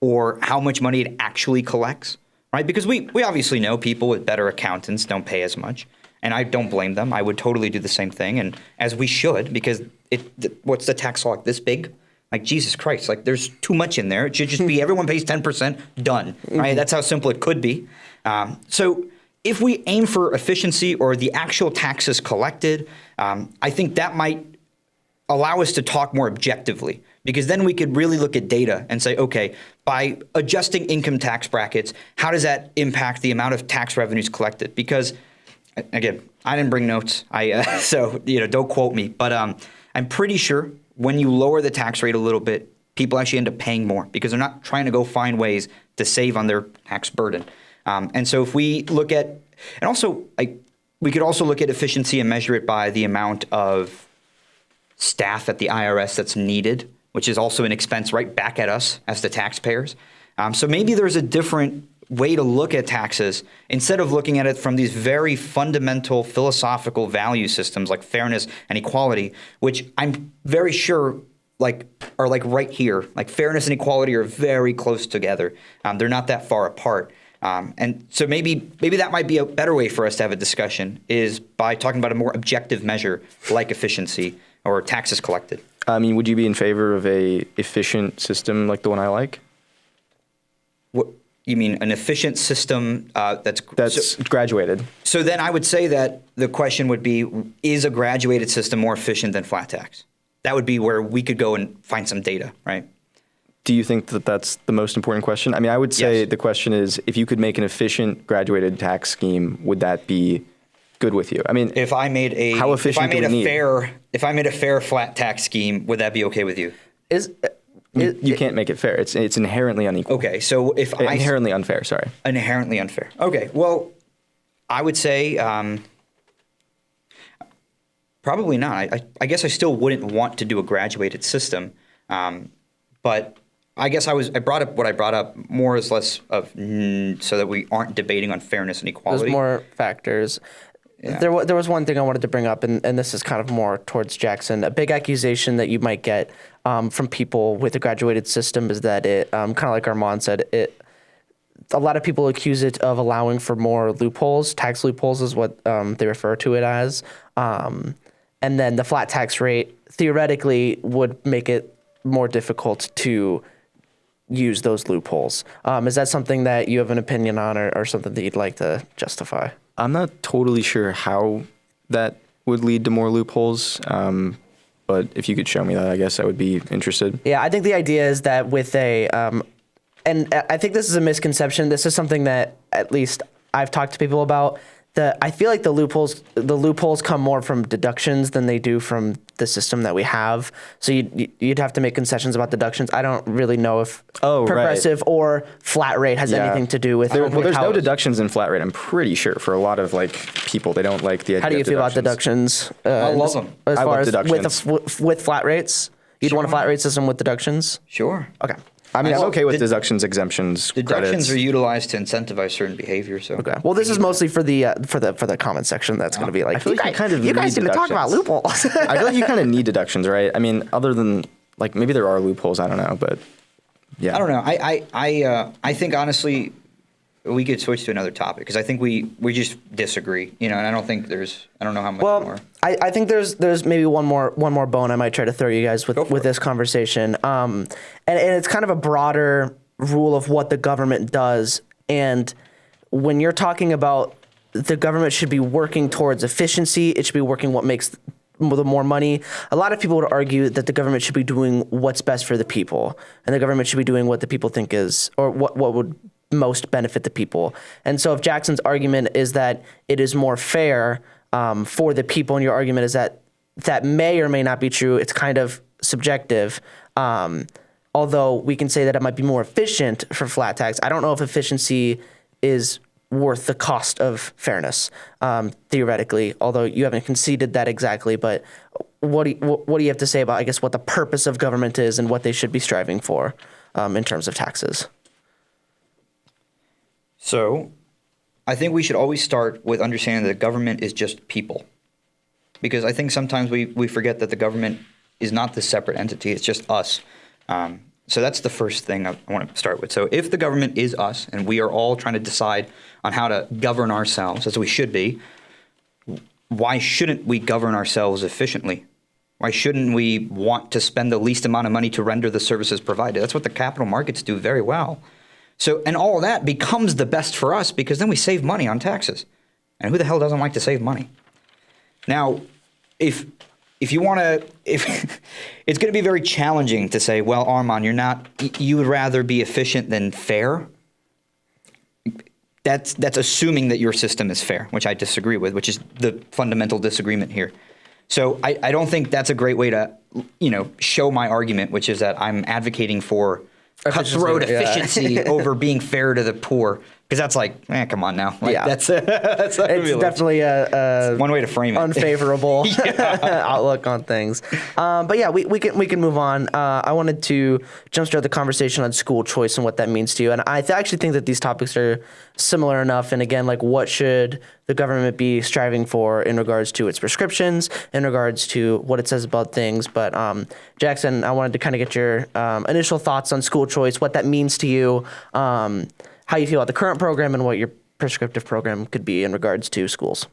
or how much money it actually collects, right? Because we obviously know people with better accountants don't pay as much, and I don't blame them. I would totally do the same thing, and as we should, because what's the tax law, like this big? Like, Jesus Christ, like there's too much in there. It should just be everyone pays 10%, done, right? That's how simple it could be. So if we aim for efficiency or the actual taxes collected, I think that might allow us to talk more objectively, because then we could really look at data and say, okay, by adjusting income tax brackets, how does that impact the amount of tax revenues collected? Because, again, I didn't bring notes, so don't quote me, but I'm pretty sure when you lower the tax rate a little bit, people actually end up paying more because they're not trying to go find ways to save on their tax burden. And so if we look at, and also we could also look at efficiency and measure it by the amount of staff at the IRS that's needed, which is also an expense right back at us as the taxpayers. So maybe there's a different way to look at taxes instead of looking at it from these very fundamental philosophical value systems like fairness and equality, which I'm very sure are right here. Like fairness and equality are very close together. They're not that far apart. And so maybe that might be a better way for us to have a discussion, is by talking about a more objective measure like efficiency or taxes collected. I mean, would you be in favor of a efficient system like the one I like? You mean an efficient system That's graduated. So then I would say that the question would be, is a graduated system more efficient than flat tax? That would be where we could go and find some data, right? Do you think that that's the most important question? I mean, I would say Yes. the question is, if you could make an efficient graduated tax scheme, would that be good with you? I mean, If I made a How efficient do we need? if I made a fair flat tax scheme, would that be okay with you? you can't make it fair. It's inherently unequal. Okay, so if I Inherently unfair, sorry. inherently unfair. Okay, well, I would say probably not. I guess I still wouldn't want to do a graduated system, but I guess I brought up what I brought up more or less of so that we aren't debating on fairness and equality. There's more factors. Yeah. There was one thing I wanted to bring up, and this is kind of more towards Jackson. A big accusation that you might get from people with a graduated system is that it, kind of like Armaan said, a lot of people accuse it of allowing for more loopholes. Tax loopholes is what they refer to it as. And then the flat tax rate theoretically would make it more difficult to use those loopholes. Is that something that you have an opinion on or something that you'd like to justify? I'm not totally sure how that would lead to more loopholes, but if you could show me that, I guess I would be interested. Yeah, I think the idea is that with and I think this is a misconception. This is something that at least I've talked to people about. I feel like the loopholes come more from deductions than they do from the system that we have. So you'd have to make concessions about deductions. I don't really know if progressive or flat rate has anything to do with. There's no deductions in flat rate. I'm pretty sure for a lot of people, they don't like the idea. How do you of feel about deductions? I love them. As I far love as deductions. with flat rates, you'd want a flat rate system with deductions. Sure. Okay. I mean, I'm Well, okay with deductions, exemptions, Deductions credits. are utilized to incentivize certain behavior. So Okay. Well, this is mostly for the comment section. That's going to be like, feel like you guys need to talk about deductions. loopholes. I feel like you kind of need deductions, right? I mean, other than maybe there are loopholes. I don't know, but yeah. I don't know. I think honestly, we could switch to another topic because I think we just disagree. And I don't think I don't know how much more. I think there's maybe one more bone I might try to throw you guys with this conversation. And it's kind of a broader rule of what the government does. And when you're talking about the government should be working towards efficiency, it should be working what makes the more money. A lot of people would argue that the government should be doing what's best for the people, and the government should be doing what the people think is, or what would most benefit the people. And so if Jackson's argument is that it is more fair for the people, and your argument is that may or may not be true, it's kind of subjective. Although we can say that it might be more efficient for flat tax. I don't know if efficiency is worth the cost of fairness, theoretically, although you haven't conceded that exactly. But what do you have to say about, I guess, what the purpose of government is and what they should be striving for in terms of taxes? So I think we should always start with understanding that the government is just people. Because I think sometimes we forget that the government is not this separate entity, it's just us. So that's the first thing I want to start with. So if the government is us and we are all trying to decide on how to govern ourselves, as we should be, why shouldn't we govern ourselves efficiently? Why shouldn't we want to spend the least amount of money to render the services provided? That's what the capital markets do very well. So, and all of that becomes the best for us because then we save money on taxes. And who the hell doesn't like to save money? Now, if you want to, it's going to be very challenging to say, well, Armaan, you would rather be efficient than fair. That's assuming that your system is fair, which I disagree with, which is the fundamental disagreement here. So I don't think that's a great way to, show my argument, which is that I'm advocating for cutthroat efficiency over being fair to the poor. Because that's like, come on now. That's it's definitely a one way to frame it. Unfavorable outlook on things. But yeah, we can move on. I wanted to jumpstart the conversation on school choice and what that means to you. And I actually think that these topics are similar enough. And again, what should the government be striving for in regards to its prescriptions, in regards to what it says about things. But Jackson, I wanted to kind of get your initial thoughts on school choice, what that means to you. How you feel about the current program and what your prescriptive program could be in regards to schools.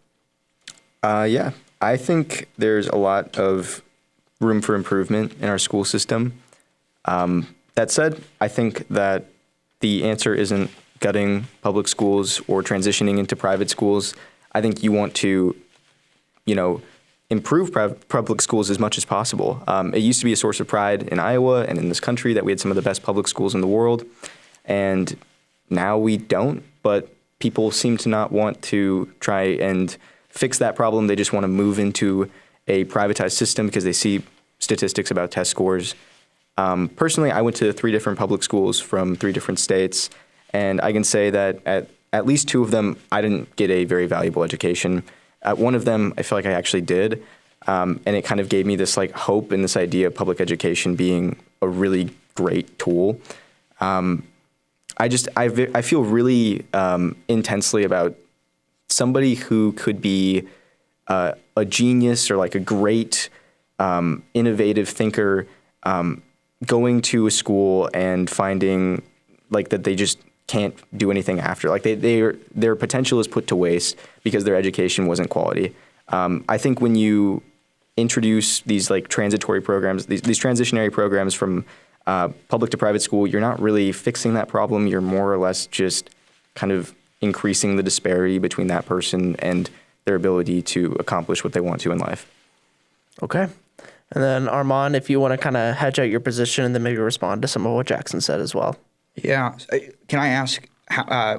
Yeah, I think there's a lot of room for improvement in our school system. That said, I think that the answer isn't gutting public schools or transitioning into private schools. I think you want to, improve public schools as much as possible. It used to be a source of pride in Iowa and in this country that we had some of the best public schools in the world, and now we don't. But people seem to not want to try and fix that problem. They just want to move into a privatized system because they see statistics about test scores. Personally, I went to 3 different public schools from 3 different states, and I can say that at least 2 of them, I didn't get a very valuable education. At one of them, I feel like I actually did, and it kind of gave me this like hope in this idea of public education being a really great tool. I feel really intensely about somebody who could be a genius or like a great innovative thinker going to a school and finding like that they just can't do anything after. Like their potential is put to waste because their education wasn't quality. I think when you introduce these like transitory programs, these transitionary programs from public to private school, you're not really fixing that problem. You're more or less just kind of increasing the disparity between that person and their ability to accomplish what they want to in life. Okay. And then Armaan, if you want to kind of hedge out your position and then maybe respond to some of what Jackson said as well. Yeah. Can I ask,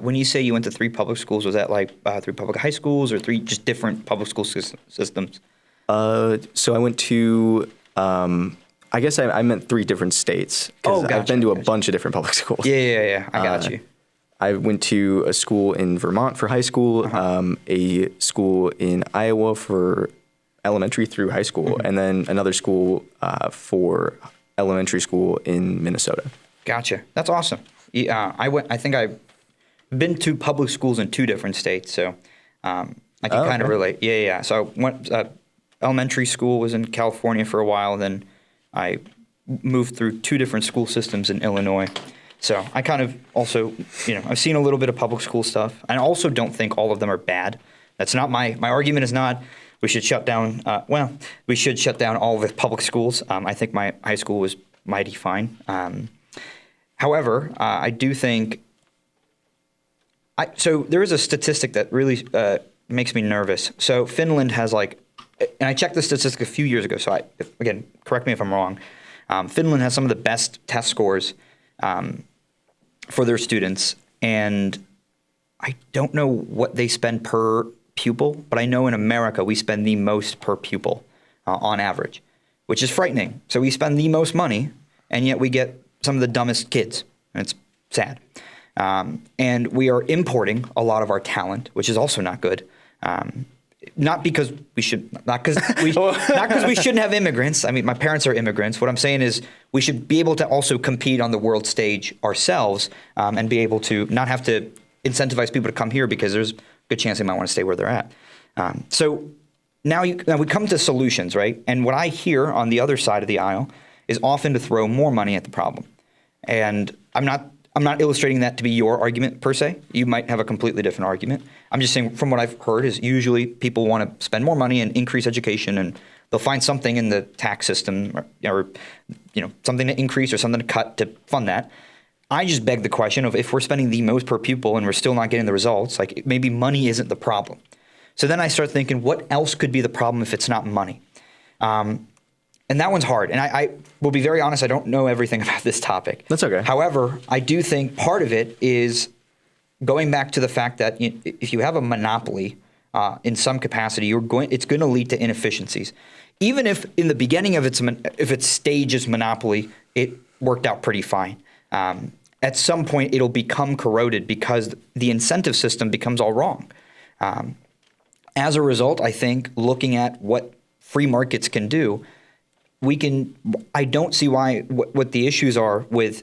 when you say you went to 3 public schools, was that like 3 public high schools or 3 just different public school systems? So I went to, I guess I meant 3 different states. Oh, gotcha. I've been to a bunch of different public schools. Yeah. I got you. I went to a school in Vermont for high school, a school in Iowa for elementary through high school, and then another school for elementary school in Minnesota. Gotcha. That's awesome. Yeah, I think I've been to public schools in 2 different states, so I can kind of relate. Yeah. So I went, elementary school was in California for a while, then I moved through 2 different school systems in Illinois. So I kind of also, I've seen a little bit of public school stuff. I also don't think all of them are bad. That's not my argument is not we should shut down, we should shut down all of the public schools. I think my high school was mighty fine. However, I do think, so there is a statistic that really makes me nervous. So Finland has and I checked the statistic a few years ago, so again, correct me if I'm wrong. Finland has some of the best test scores for their students, and I don't know what they spend per pupil, but I know in America we spend the most per pupil on average, which is frightening. So we spend the most money, and yet we get some of the dumbest kids, and it's sad. And we are importing a lot of our talent, which is also not good. Not because we shouldn't have immigrants. I mean, my parents are immigrants. What I'm saying is we should be able to also compete on the world stage ourselves, and be able to not have to incentivize people to come here because there's a good chance they might want to stay where they're at. So now we come to solutions, right? And what I hear on the other side of the aisle is often to throw more money at the problem. And I'm not illustrating that to be your argument per se. You might have a completely different argument. I'm just saying from what I've heard is usually people want to spend more money and increase education, and they'll find something in the tax system or something to increase or something to cut to fund that. I just beg the question of if we're spending the most per pupil and we're still not getting the results, like maybe money isn't the problem. So then I start thinking, what else could be the problem if it's not money? And that one's hard. And I will be very honest, I don't know everything about this topic. That's okay. However, I do think part of it is going back to the fact that if you have a monopoly in some capacity, it's going to lead to inefficiencies. Even if in the beginning of its stage as monopoly, it worked out pretty fine. At some point, it'll become corroded because the incentive system becomes all wrong. As a result, I think looking at what free markets can do, I don't see what the issues are with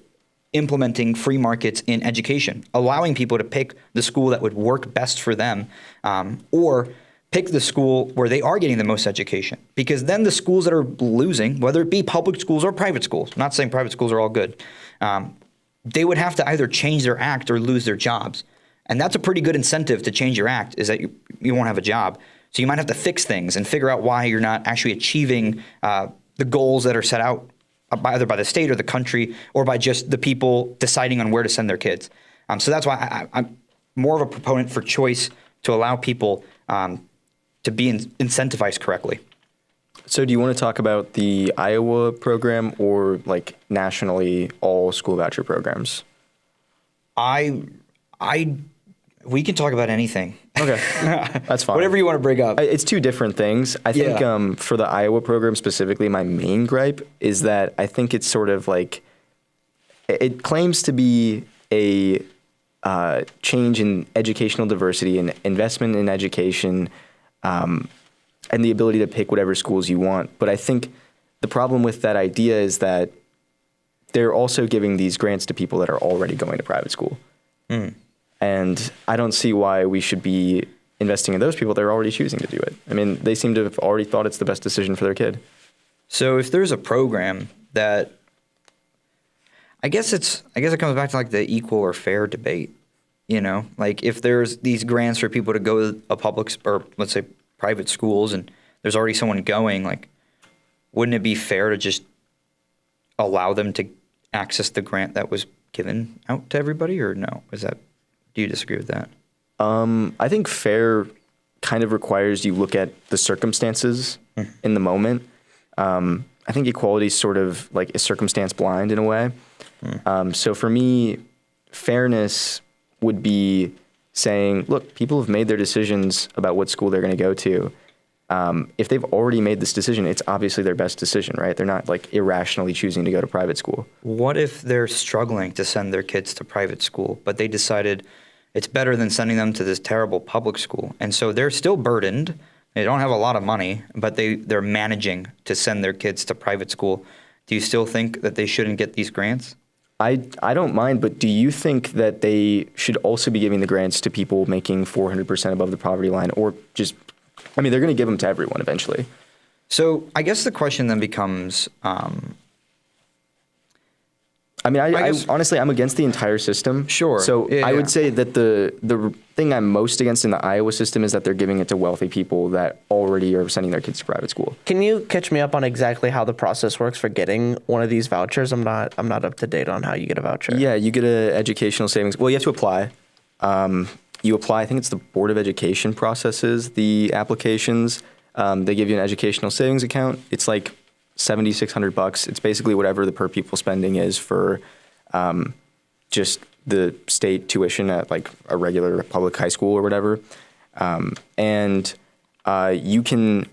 implementing free markets in education, allowing people to pick the school that would work best for them, or pick the school where they are getting the most education. Because then the schools that are losing, whether it be public schools or private schools, I'm not saying private schools are all good, they would have to either change their act or lose their jobs. And that's a pretty good incentive to change your act, is that you won't have a job. So you might have to fix things and figure out why you're not actually achieving the goals that are set out either by the state or the country or by just the people deciding on where to send their kids. So that's why I'm more of a proponent for choice to allow people to be incentivized correctly. So do you want to talk about the Iowa program or like nationally all school voucher programs? We can talk about anything. Okay, that's fine. Whatever you want to bring up. It's two different things. I think for the Iowa program specifically, my main gripe is that I think it's sort of like, it claims to be a change in educational diversity and investment in education, and the ability to pick whatever schools you want. But I think the problem with that idea is that they're also giving these grants to people that are already going to private school. And I don't see why we should be investing in those people that are already choosing to do it. I mean, they seem to have already thought it's the best decision for their kid. So if there's a program that, I guess it comes back to like the equal or fair debate, you know, like if there's these grants for people to go to a public or let's say private schools and there's already someone going, like, wouldn't it be fair to just allow them to access the grant that was given out to everybody, or no? Do you disagree with that? I think fair kind of requires you look at the circumstances in the moment. I think equality is sort of like is circumstance blind in a way. So for me, fairness would be saying, look, people have made their decisions about what school they're going to go to. If they've already made this decision, it's obviously their best decision, right? They're not like irrationally choosing to go to private school. What if they're struggling to send their kids to private school, but they decided it's better than sending them to this terrible public school? And so they're still burdened. They don't have a lot of money, but they're managing to send their kids to private school. Do you still think that they shouldn't get these grants? I don't mind, but do you think that they should also be giving the grants to people making 400% above the poverty line, or just, I mean, they're going to give them to everyone eventually. So I guess the question then becomes, I mean, I honestly, I'm against the entire system. Sure. So I would say that the thing I'm most against in the Iowa system is that they're giving it to wealthy people that already are sending their kids to private school. Can you catch me up on exactly how the process works for getting one of these vouchers? I'm not up to date on how you get a voucher. Yeah, you get an educational savings. Well, you have to apply. You apply. I think it's the Board of Education processes the applications. They give you an educational savings account. It's like $7,600. It's basically whatever the per pupil spending is for just the state tuition at like a regular public high school or whatever. And you can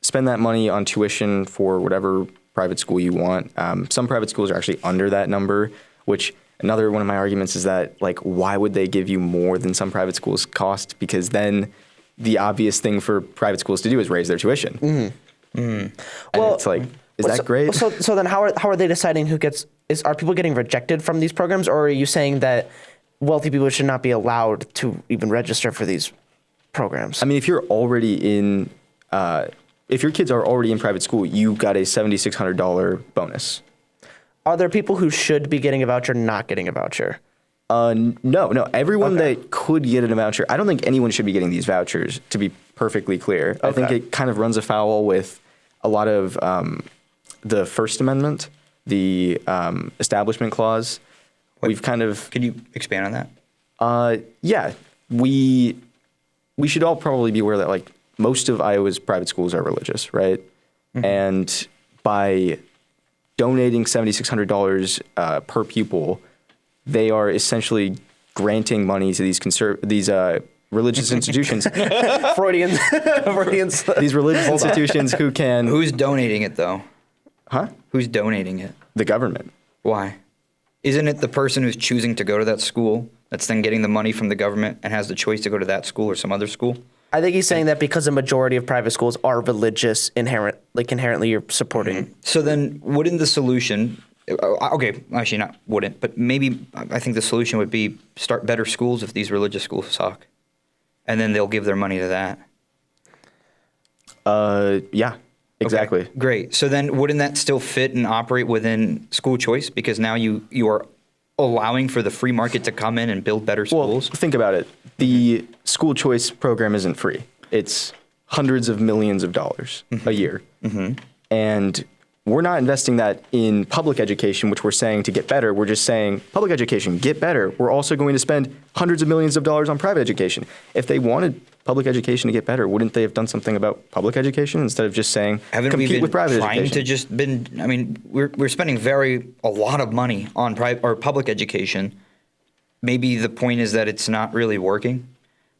spend that money on tuition for whatever private school you want. Some private schools are actually under that number, which another one of my arguments is that, like, why would they give you more than some private schools cost? Because then the obvious thing for private schools to do is raise their tuition. And it's like, is that great? So then how are they deciding who gets, are people getting rejected from these programs, or are you saying that wealthy people should not be allowed to even register for these programs? I mean, if you're already in, if your kids are already in private school, you got a $7,600 bonus. Are there people who should be getting a voucher not getting a voucher? No. Everyone that could get a voucher, I don't think anyone should be getting these vouchers, to be perfectly clear. I think it kind of runs afoul with a lot of the First Amendment, the Establishment Clause. We've kind of... Could you expand on that? Yeah. We should all probably be aware that, like, most of Iowa's private schools are religious, right? And by donating $7,600 per pupil, they are essentially granting money to these religious institutions. Freudians. These religious institutions who can... Who's donating it, though? Huh? Who's donating it? The government. Why? Isn't it the person who's choosing to go to that school that's then getting the money from the government and has the choice to go to that school or some other school? I think he's saying that because a majority of private schools are religious, inherently you're supporting. So then wouldn't the solution... Okay, actually not wouldn't, but maybe I think the solution would be start better schools if these religious schools suck. And then they'll give their money to that. Yeah, exactly. Okay, great. So then wouldn't that still fit and operate within school choice? Because now you are allowing for the free market to come in and build better schools? Well, think about it. The school choice program isn't free. It's hundreds of millions of dollars a year. And we're not investing that in public education, which we're saying to get better. We're just saying public education, get better. We're also going to spend hundreds of millions of dollars on private education. If they wanted public education to get better, wouldn't they have done something about public education instead of just saying compete with private education? We're spending a lot of money on private or public education. Maybe the point is that it's not really working.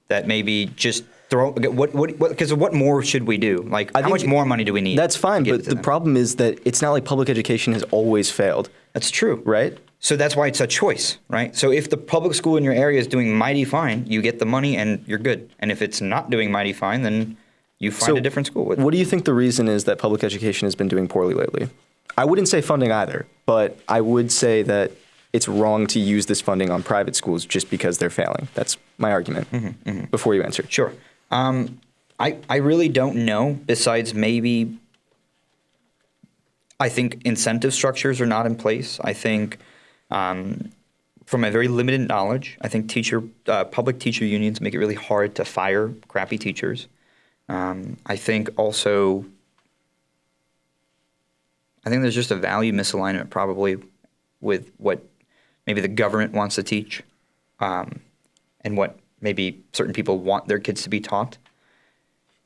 That maybe just what more should we do? Like, how much more money do we need? That's fine, but the problem is that it's not like public education has always failed. That's true. Right? So that's why it's a choice, right? So if the public school in your area is doing mighty fine, you get the money and you're good. And if it's not doing mighty fine, then you find a different school. What do you think the reason is that public education has been doing poorly lately? I wouldn't say funding either, but I would say that it's wrong to use this funding on private schools just because they're failing. That's my argument. Before you answer. Sure. I really don't know, besides maybe I think incentive structures are not in place. I think from a very limited knowledge, I think public teacher unions make it really hard to fire crappy teachers. I think there's just a value misalignment probably with what maybe the government wants to teach and what maybe certain people want their kids to be taught.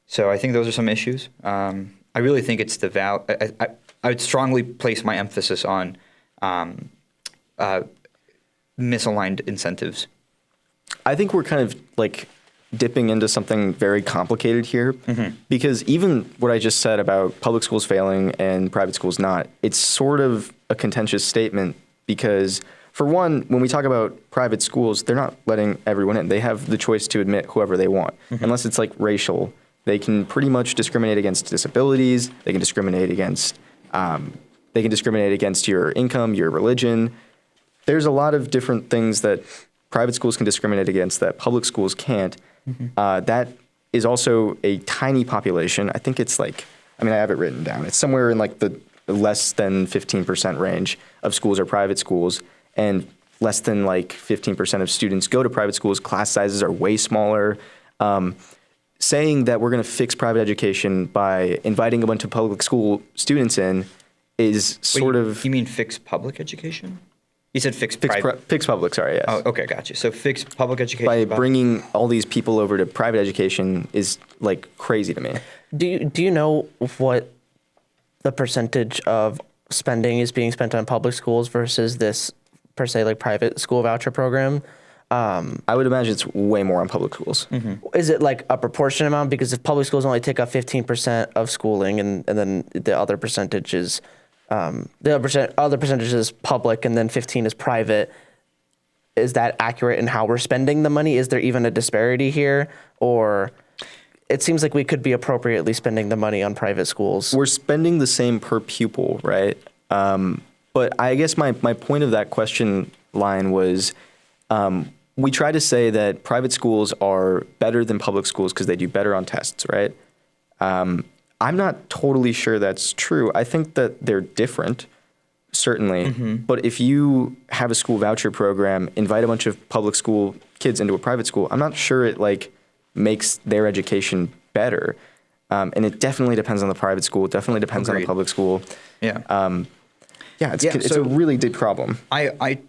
So I think those are some issues. I really think it's I would strongly place my emphasis on misaligned incentives. I think we're kind of like dipping into something very complicated here because even what I just said about public schools failing and private schools not, it's sort of a contentious statement because for one, when we talk about private schools, they're not letting everyone in. They have the choice to admit whoever they want, unless it's like racial. They can pretty much discriminate against disabilities. They can discriminate against your income, your religion. There's a lot of different things that private schools can discriminate against that public schools can't. That is also a tiny population. I think it's I have it written down. It's somewhere in like the less than 15% range of schools are private schools, and less than like 15% of students go to private schools. Class sizes are way smaller. Saying that we're going to fix private education by inviting a bunch of public school students in is You mean fix public education? You said fix private. Fix public, sorry, yes. Oh, okay, gotcha. So fix public education. By bringing all these people over to private education is like crazy to me. Do you know what the percentage of spending is being spent on public schools versus this, per se, like private school voucher program? I would imagine it's way more on public schools. Is it like a proportionate amount? Because if public schools only take up 15% of schooling and then the other percentage is other percentage is public and then 15 is private, is that accurate in how we're spending the money? Is there even a disparity here? Or it seems like we could be appropriately spending the money on private schools. We're spending the same per pupil, right? But I guess my point of that question line was we try to say that private schools are better than public schools because they do better on tests, right? I'm not totally sure that's true. I think that they're different, certainly. But if you have a school voucher program, invite a bunch of public school kids into a private school, I'm not sure it makes their education better. And it definitely depends on the private school. It definitely depends on the public school. Yeah. It's a really big problem.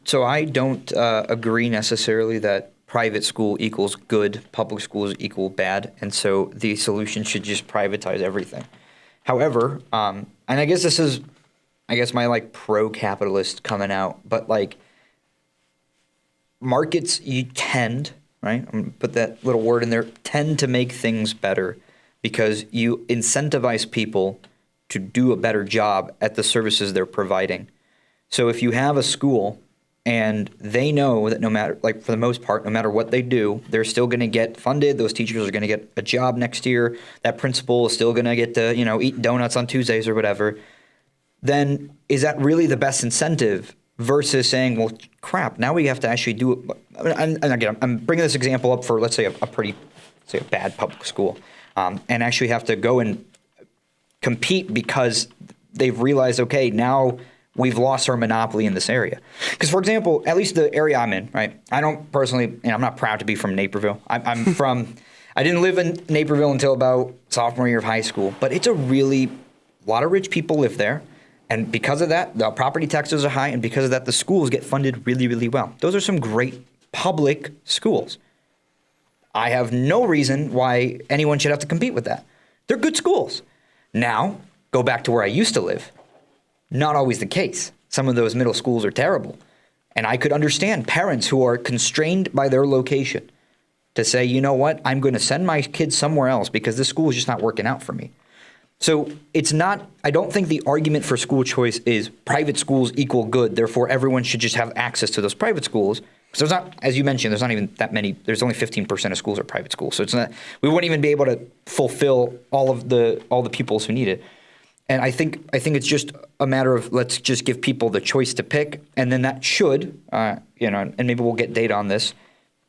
So I don't agree necessarily that private school equals good, public schools equal bad, and so the solution should just privatize everything. However, and I guess this is, my pro-capitalist coming out, but markets, you tend, right? I'm gonna put that little word in there, tend to make things better because you incentivize people to do a better job at the services they're providing. So if you have a school and they know that no matter, for the most part, no matter what they do, they're still going to get funded. Those teachers are going to get a job next year. That principal is still going to get to, eat donuts on Tuesdays or whatever. Then is that really the best incentive versus saying, well, crap, now we have to actually do it. And again, I'm bringing this example up for, let's say, a bad public school, and actually have to go and compete because they've realized, okay, now we've lost our monopoly in this area. Because, for example, at least the area I'm in, right? I don't personally, I'm not proud to be from Naperville. I'm from, I didn't live in Naperville until about sophomore year of high school, but it's a lot of rich people live there, And because of that, the property taxes are high, and because of that, the schools get funded really, really well. Those are some great public schools. I have no reason why anyone should have to compete with that. They're good schools. Now, go back to where I used to live. Not always the case. Some of those middle schools are terrible. And I could understand parents who are constrained by their location to say, you know what, I'm going to send my kids somewhere else because this school is just not working out for me. So it's not, I don't think the argument for school choice is private schools equal good, therefore everyone should just have access to those private schools. So there's not, as you mentioned, there's not even that many, there's only 15% of schools are private schools. So it's not, we wouldn't even be able to fulfill all the pupils who need it. And I think it's just a matter of let's just give people the choice to pick, and then that should, and maybe we'll get data on this,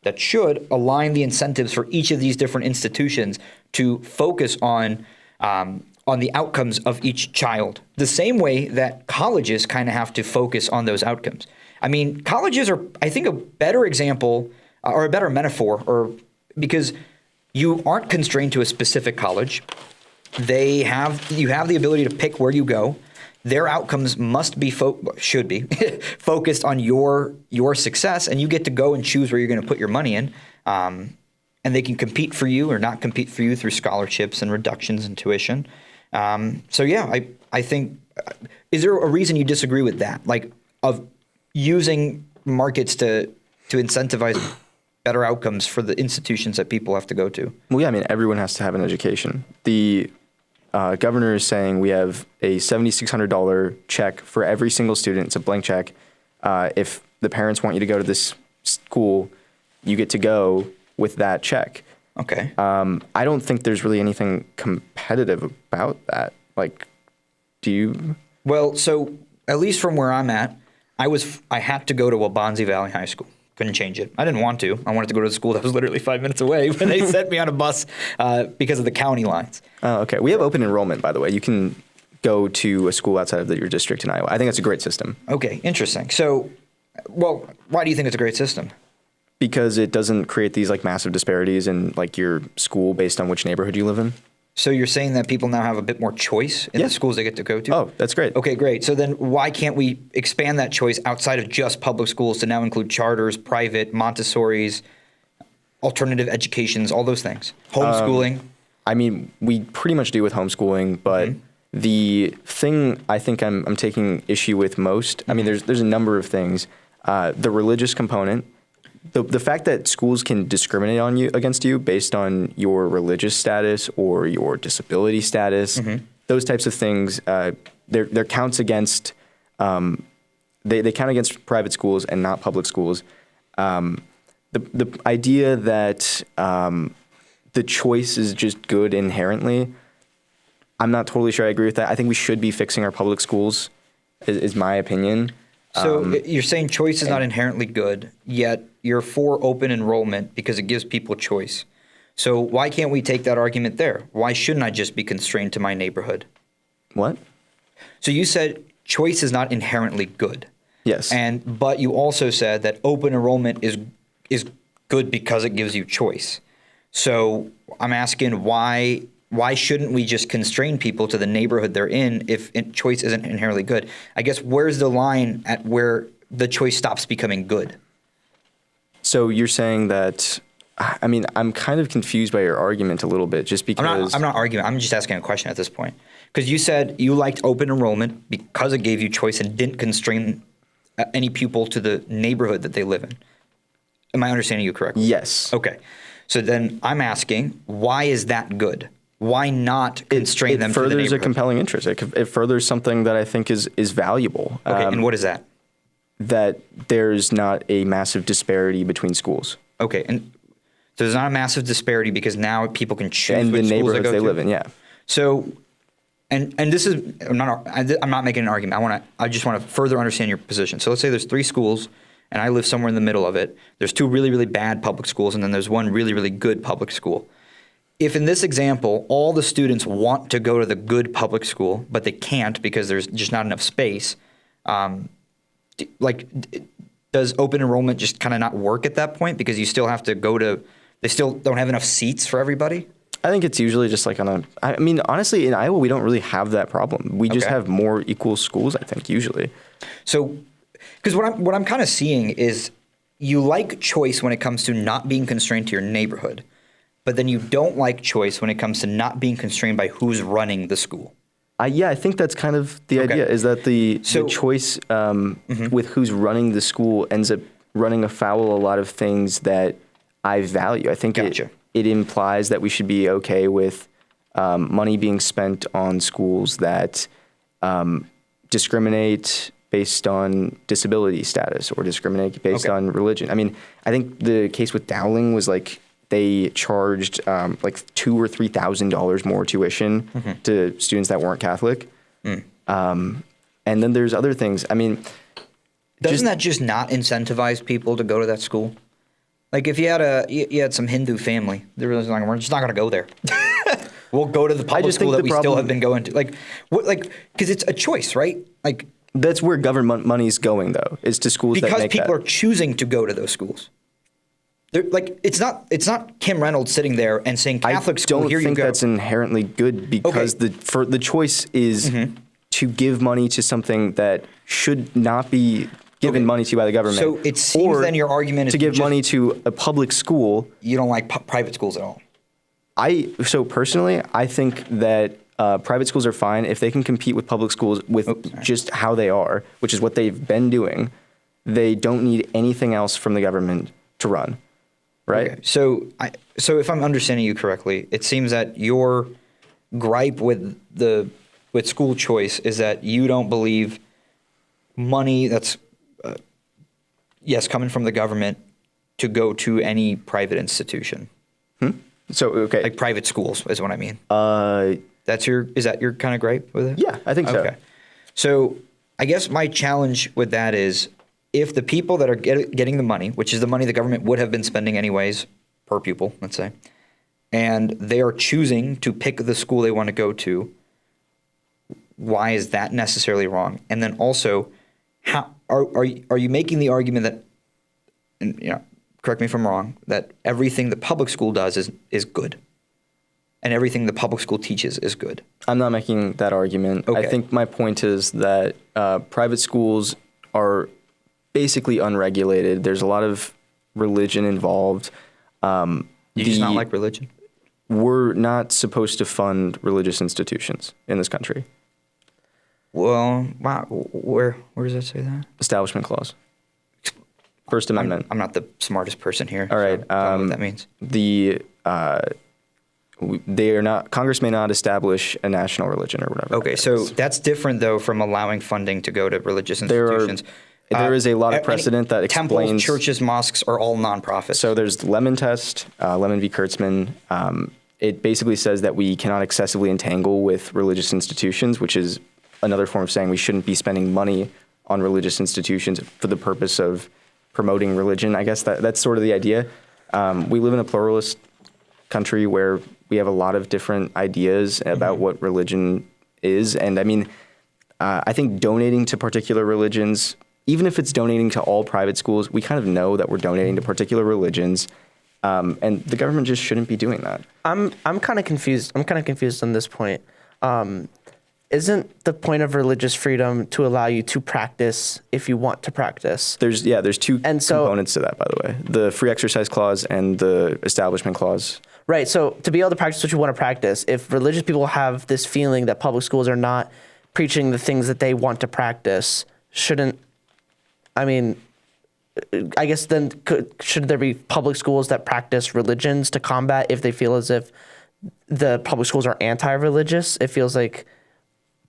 that should align the incentives for each of these different institutions to focus on the outcomes of each child. The same way that colleges kind of have to focus on those outcomes. I mean, colleges are, I think, a better example or a better metaphor, because you aren't constrained to a specific college. You have the ability to pick where you go. Their outcomes must be should be focused on your success, and you get to go and choose where you're going to put your money in. And they can compete for you or not compete for you through scholarships and reductions in tuition. So yeah, I think, is there a reason you disagree with that? Like of using markets to incentivize better outcomes for the institutions that people have to go to? Well, yeah, I mean, everyone has to have an education. The governor is saying we have a $7,600 check for every single student. It's a blank check. If the parents want you to go to this school, you get to go with that check. Okay. I don't think there's really anything competitive about that. Like, do you? Well, so at least from where I'm at, I had to go to Waubonsie Valley High School. Couldn't change it. I didn't want to. I wanted to go to the school that was literally 5 minutes away, but they sent me on a bus because of the county lines. Oh, okay. We have open enrollment, by the way. You can go to a school outside of your district in Iowa. I think that's a great system. Okay, interesting. So, well, why do you think it's a great system? Because it doesn't create these like massive disparities in like your school based on which neighborhood you live in. So you're saying that people now have a bit more choice in the schools they get to go to? Oh, that's great. Okay, great. So then why can't we expand that choice outside of just public schools to now include charters, private, Montessori's, alternative educations, all those things? Homeschooling? I mean, we pretty much do with homeschooling, but the thing I think I'm taking issue with most, I mean, there's a number of things. The religious component. The fact that schools can discriminate against you based on your religious status or your disability status, those types of things, they're counts against, they count against private schools and not public schools. The idea that the choice is just good inherently, I'm not totally sure I agree with that. I think we should be fixing our public schools, is my opinion. So you're saying choice is not inherently good, yet you're for open enrollment because it gives people choice. So why can't we take that argument there? Why shouldn't I just be constrained to my neighborhood? What? So you said choice is not inherently good. Yes. But you also said that open enrollment is good because it gives you choice. So I'm asking why shouldn't we just constrain people to the neighborhood they're in if choice isn't inherently good? I guess where's the line at where the choice stops becoming good? So you're saying that, I mean, I'm kind of confused by your argument a little bit just because. I'm not arguing. I'm just asking a question at this point. Because you said you liked open enrollment because it gave you choice and didn't constrain any pupil to the neighborhood that they live in. Am I understanding you correctly? Yes. Okay. So then I'm asking, why is that good? Why not constrain them to the neighborhood? It furthers a compelling interest. It furthers something that I think is valuable. Okay, and what is that? That there's not a massive disparity between schools. Okay, and so there's not a massive disparity because now people can choose and which the schools neighborhoods they live in. Yeah. So, and this is I'm not making an argument. I just want to further understand your position. So let's say there's 3 schools, and I live somewhere in the middle of it. There's 2 really, really bad public schools, and then there's 1 really, really good public school. If in this example, all the students want to go to the good public school, but they can't because there's just not enough space, does open enrollment just kind of not work at that point because you still have to go to, they still don't have enough seats for everybody? I think it's usually just like I mean, honestly, in Iowa, we don't really have that problem. We just have more equal schools, I think, usually. So, because what I'm kind of seeing is you like choice when it comes to not being constrained to your neighborhood, but then you don't like choice when it comes to not being constrained by who's running the school. Yeah, I think that's kind of the idea, is that the choice with who's running the school ends up running afoul a lot of things that I value. I think it implies that we should be okay with money being spent on schools that discriminate based on disability status or discriminate based on religion. I mean, I think the case with Dowling was like they charged like $2,000 or $3,000 more tuition to students that weren't Catholic. And then there's other things. I mean, doesn't that just not incentivize people to go to that school? Like if you had some Hindu family, they're really like, we're just not going to go there. We'll go to the public school that we still have been going to. Like, because it's a choice, right? Like that's where government money's going, though, is to schools that make that. Because people are choosing to go to those schools. They're, like it's not Kim Reynolds sitting there and saying Catholic school, here you go. I don't think that's inherently good because the choice is to give money to something that should not be given money to by the government. So it seems then your argument is to give money to a public school. You don't like private schools at all. So personally, I think that private schools are fine if they can compete with public schools with just how they are, which is what they've been doing. They don't need anything else from the government to run, right? Okay. So if I'm understanding you correctly, it seems that your gripe with school choice is that you don't believe money that's coming from the government to go to any private institution. So like private schools is what I mean. Is that your kind of gripe with it? Yeah, I think so. Okay. So I guess my challenge with that is if the people that are getting the money, which is the money the government would have been spending anyways per pupil, let's say, and they are choosing to pick the school they want to go to, why is that necessarily wrong? And then also, how are you making the argument that, and correct me if I'm wrong, that everything the public school does is good, and everything the public school teaches is good? I'm not making that argument. I think my point is that private schools are basically unregulated. There's a lot of religion involved. You just not like religion? We're not supposed to fund religious institutions in this country. Well, wow, where does that say that? Establishment Clause. First Amendment. I'm not the smartest person here. All right. So I don't know what that means. They are not. Congress may not establish a national religion or whatever. Okay, so that's different though from allowing funding to go to religious institutions. There is a lot of precedent that explains. Temples, churches, mosques are all nonprofits. So there's Lemon Test, Lemon v. Kurtzman. It basically says that we cannot excessively entangle with religious institutions, which is another form of saying we shouldn't be spending money on religious institutions for the purpose of promoting religion. I guess that's sort of the idea. We live in a pluralist country where we have a lot of different ideas about what religion is. And I mean, I think donating to particular religions, even if it's donating to all private schools, we kind of know that we're donating to particular religions. And the government just shouldn't be doing that. I'm kind of confused. I'm kind of confused on this point. Isn't the point of religious freedom to allow you to practice if you want to practice? There's two components to that, by the way. The Free Exercise Clause and the Establishment Clause. Right. So to be able to practice what you want to practice, if religious people have this feeling that public schools are not preaching the things that they want to practice, I guess then should there be public schools that practice religions to combat if they feel as if the public schools are anti-religious? It feels like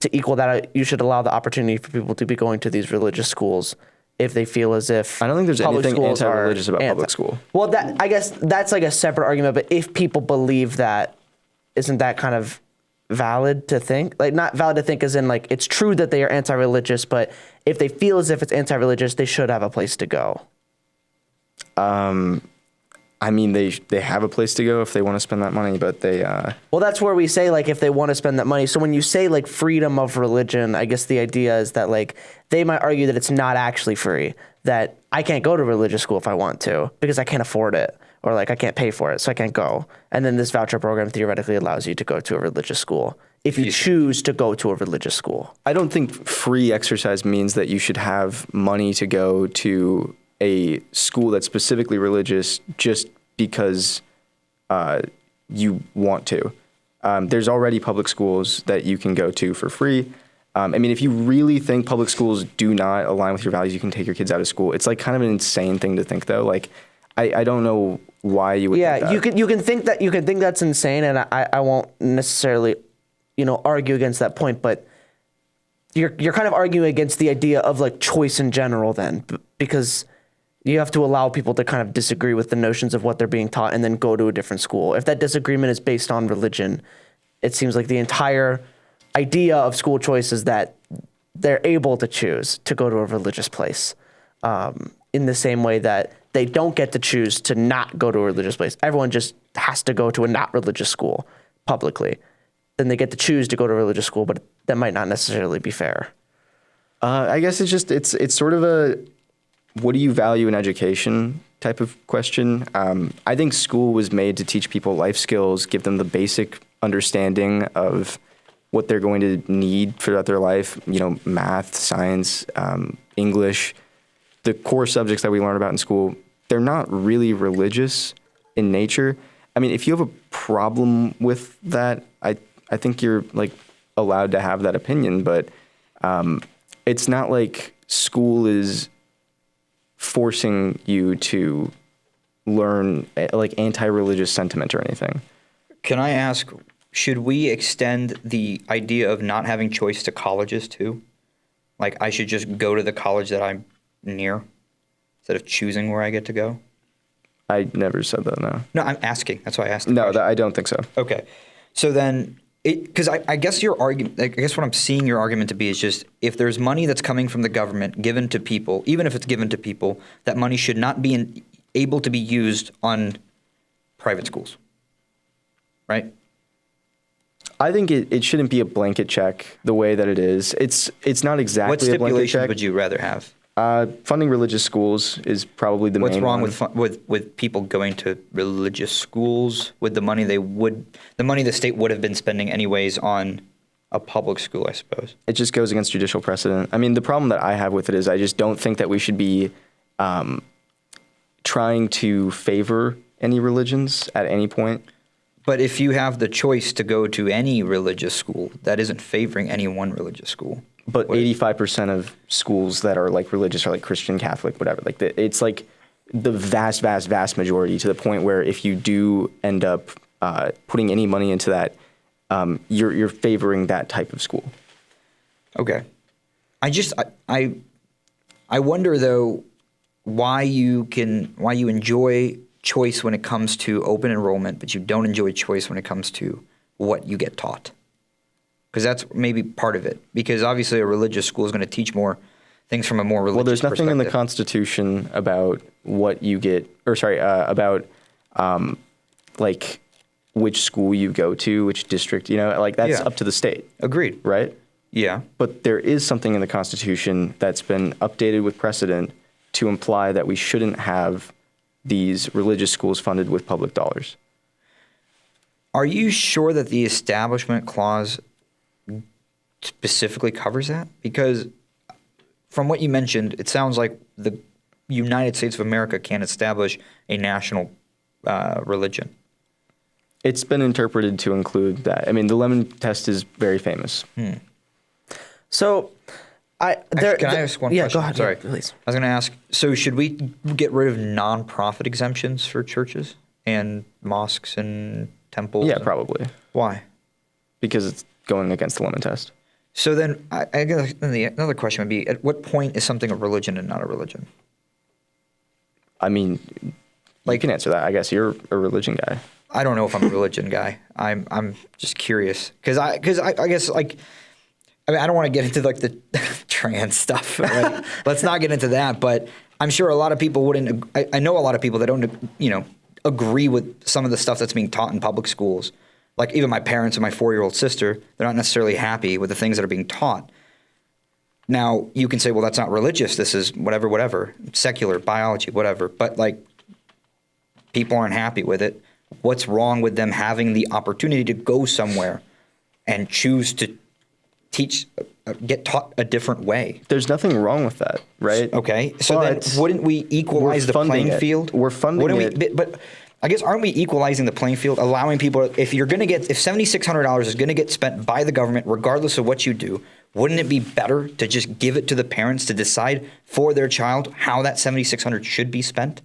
to equal that out, you should allow the opportunity for people to be going to these religious schools if they feel as if I don't think there's anything anti-religious about public school. Well, I guess that's like a separate argument, but if people believe that, isn't that kind of valid to think? Like, not valid to think as in, like, it's true that they are anti-religious, but if they feel as if it's anti-religious, they should have a place to go. I mean, they have a place to go if they want to spend that money, but they... Well, that's where we say, like, if they want to spend that money. So when you say, like, freedom of religion, I guess the idea is that, like, they might argue that it's not actually free, that I can't go to religious school if I want to because I can't afford it, or like I can't pay for it, so I can't go. And then this voucher program theoretically allows you to go to a religious school if you choose to go to a religious school. I don't think free exercise means that you should have money to go to a school that's specifically religious just because you want to. There's already public schools that you can go to for free. I mean, if you really think public schools do not align with your values, you can take your kids out of school. It's like kind of an insane thing to think, though. Like, I don't know why you would. Yeah, think that. you can think that's insane, and I won't necessarily, argue against that point. But you're kind of arguing against the idea of like choice in general, then, because you have to allow people to kind of disagree with the notions of what they're being taught, and then go to a different school. If that disagreement is based on religion, it seems like the entire idea of school choice is that they're able to choose to go to a religious place, in the same way that they don't get to choose to not go to a religious place. Everyone just has to go to a not religious school publicly. Then they get to choose to go to a religious school, but that might not necessarily be fair. I guess it's sort of a what do you value in education type of question. I think school was made to teach people life skills, give them the basic understanding of what they're going to need throughout their life, math, science, English, the core subjects that we learn about in school. They're not really religious in nature. I mean, if you have a problem with that, I think you're like allowed to have that opinion, but it's not like school is forcing you to learn like anti-religious sentiment or anything. Can I ask, should we extend the idea of not having choice to colleges too? Like I should just go to the college that I'm near instead of choosing where I get to go? I never said that, no. No, I'm asking. That's why I asked. No, I don't think so. Okay. So then, because I guess your argument, I guess what I'm seeing your argument to be is just if there's money that's coming from the government given to people, even if it's given to people, that money should not be able to be used on private schools, right? I think it shouldn't be a blanket check the way that it is. It's not exactly What a blanket stipulation check. would you rather have? Funding religious schools is probably the What's main wrong one. with people going to religious schools with the money the state would have been spending anyways on a public school, I suppose? It just goes against judicial precedent. I mean, the problem that I have with it is I just don't think that we should be trying to favor any religions at any point. But if you have the choice to go to any religious school, that isn't favoring any one religious school. But 85% of schools that are like religious are like Christian, Catholic, whatever. Like it's like the vast, vast, vast majority, to the point where if you do end up putting any money into that, you're favoring that type of school. Okay. I wonder though why you enjoy choice when it comes to open enrollment, but you don't enjoy choice when it comes to what you get taught. Because that's maybe part of it. Because obviously a religious school is going to teach more things from a more religious perspective. Well, there's nothing in the Constitution about what you get, about like which school you go to, which district, like that's up to the state. Agreed. Right? Yeah. But there is something in the Constitution that's been updated with precedent to imply that we shouldn't have these religious schools funded with public dollars. Are you sure that the Establishment Clause specifically covers that? Because from what you mentioned, it sounds like the United States of America can't establish a national religion. It's been interpreted to include that. I mean, the lemon test is very famous. So, can I ask one question? Yeah, go ahead. Sorry. Yeah, please. I was going to ask, so should we get rid of nonprofit exemptions for churches and mosques and temples? Yeah, probably. Why? Because it's going against the lemon test. So then, I guess another question would be: at what point is something a religion and not a religion? I mean, you can answer that. I guess you're a religion guy. I don't know if I'm a religion guy. I'm just curious because I guess like I mean I don't want to get into like the trans stuff. Right? Let's not get into that. But I'm sure a lot of people wouldn't. I know a lot of people that don't agree with some of the stuff that's being taught in public schools. Like even my parents and my 4-year-old sister, they're not necessarily happy with the things that are being taught. Now, you can say, well, that's not religious. This is whatever, secular, biology, whatever. But like, people aren't happy with it. What's wrong with them having the opportunity to go somewhere and choose to teach, get taught a different way? There's nothing wrong with that, right? Okay, so But then wouldn't we equalize the playing field? We're funding it. But I guess aren't we equalizing the playing field, allowing people, if $7,600 is going to get spent by the government, regardless of what you do, wouldn't it be better to just give it to the parents to decide for their child how that $7,600 should be spent?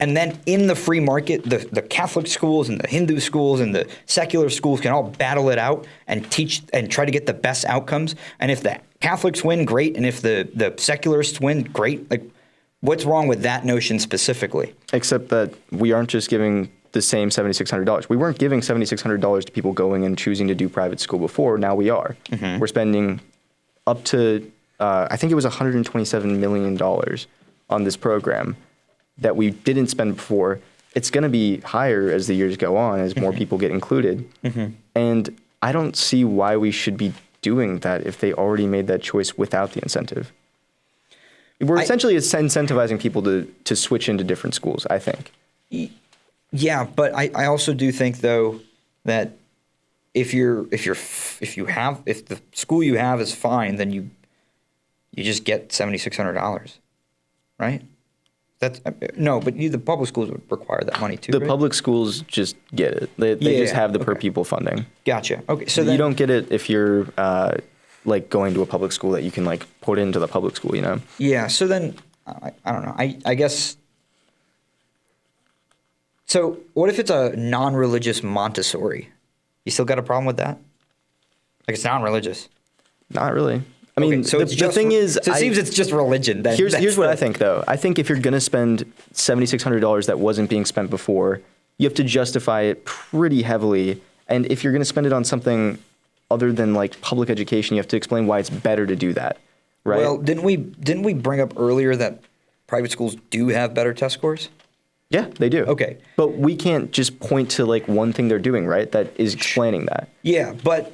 And then in the free market, the Catholic schools and the Hindu schools and the secular schools can all battle it out and teach and try to get the best outcomes. And if the Catholics win, great. And if the secularists win, great. Like, what's wrong with that notion specifically? Except that we aren't just giving the same $7,600. We weren't giving $7,600 to people going and choosing to do private school before. Now we are. Mm-hmm. We're spending up to, I think it was $127 million on this program that we didn't spend before. It's going to be higher as the years go on, as more people get included. Mm-hmm. And I don't see why we should be doing that if they already made that choice without the incentive. We're essentially incentivizing people to switch into different schools, I think. Yeah, but I also do think, though, that if the school you have is fine, then you just get $7,600, right? No, but the public schools would require that money too. The right? public schools just get it. They just have the per pupil funding. Gotcha. Okay, so you don't get it if you're like going to a public school that you can like put into the public school. You know. Yeah. So then I don't know. I guess. So what if it's a non-religious Montessori? You still got a problem with that? Like, it's non-religious. Not really. I mean, so the thing is, so it seems it's just religion. Here's what I think, though. I think if you're going to spend $7,600 that wasn't being spent before, you have to justify it pretty heavily. And if you're going to spend it on something other than like public education, you have to explain why it's better to do that, right? Well, didn't we bring up earlier that private schools do have better test scores? Yeah, they do. Okay. But we can't just point to like one thing they're doing, right? That is explaining that. Yeah, but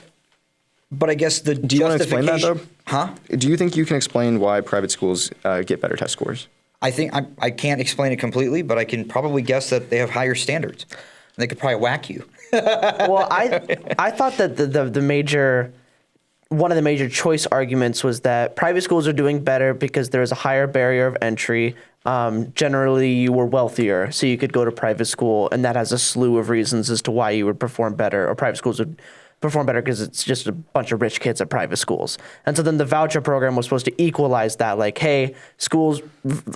I guess the Do you want to explain that, though? Huh? Do you think you can explain why private schools get better test scores? I think I can't explain it completely, but I can probably guess that they have higher standards. They could probably whack you. Well, I thought that one of the major choice arguments was that private schools are doing better because there's a higher barrier of entry. Generally, you were wealthier, so you could go to private school, and that has a slew of reasons as to why you would perform better, or private schools would perform better because it's just a bunch of rich kids at private schools. And so then the voucher program was supposed to equalize that, like, hey,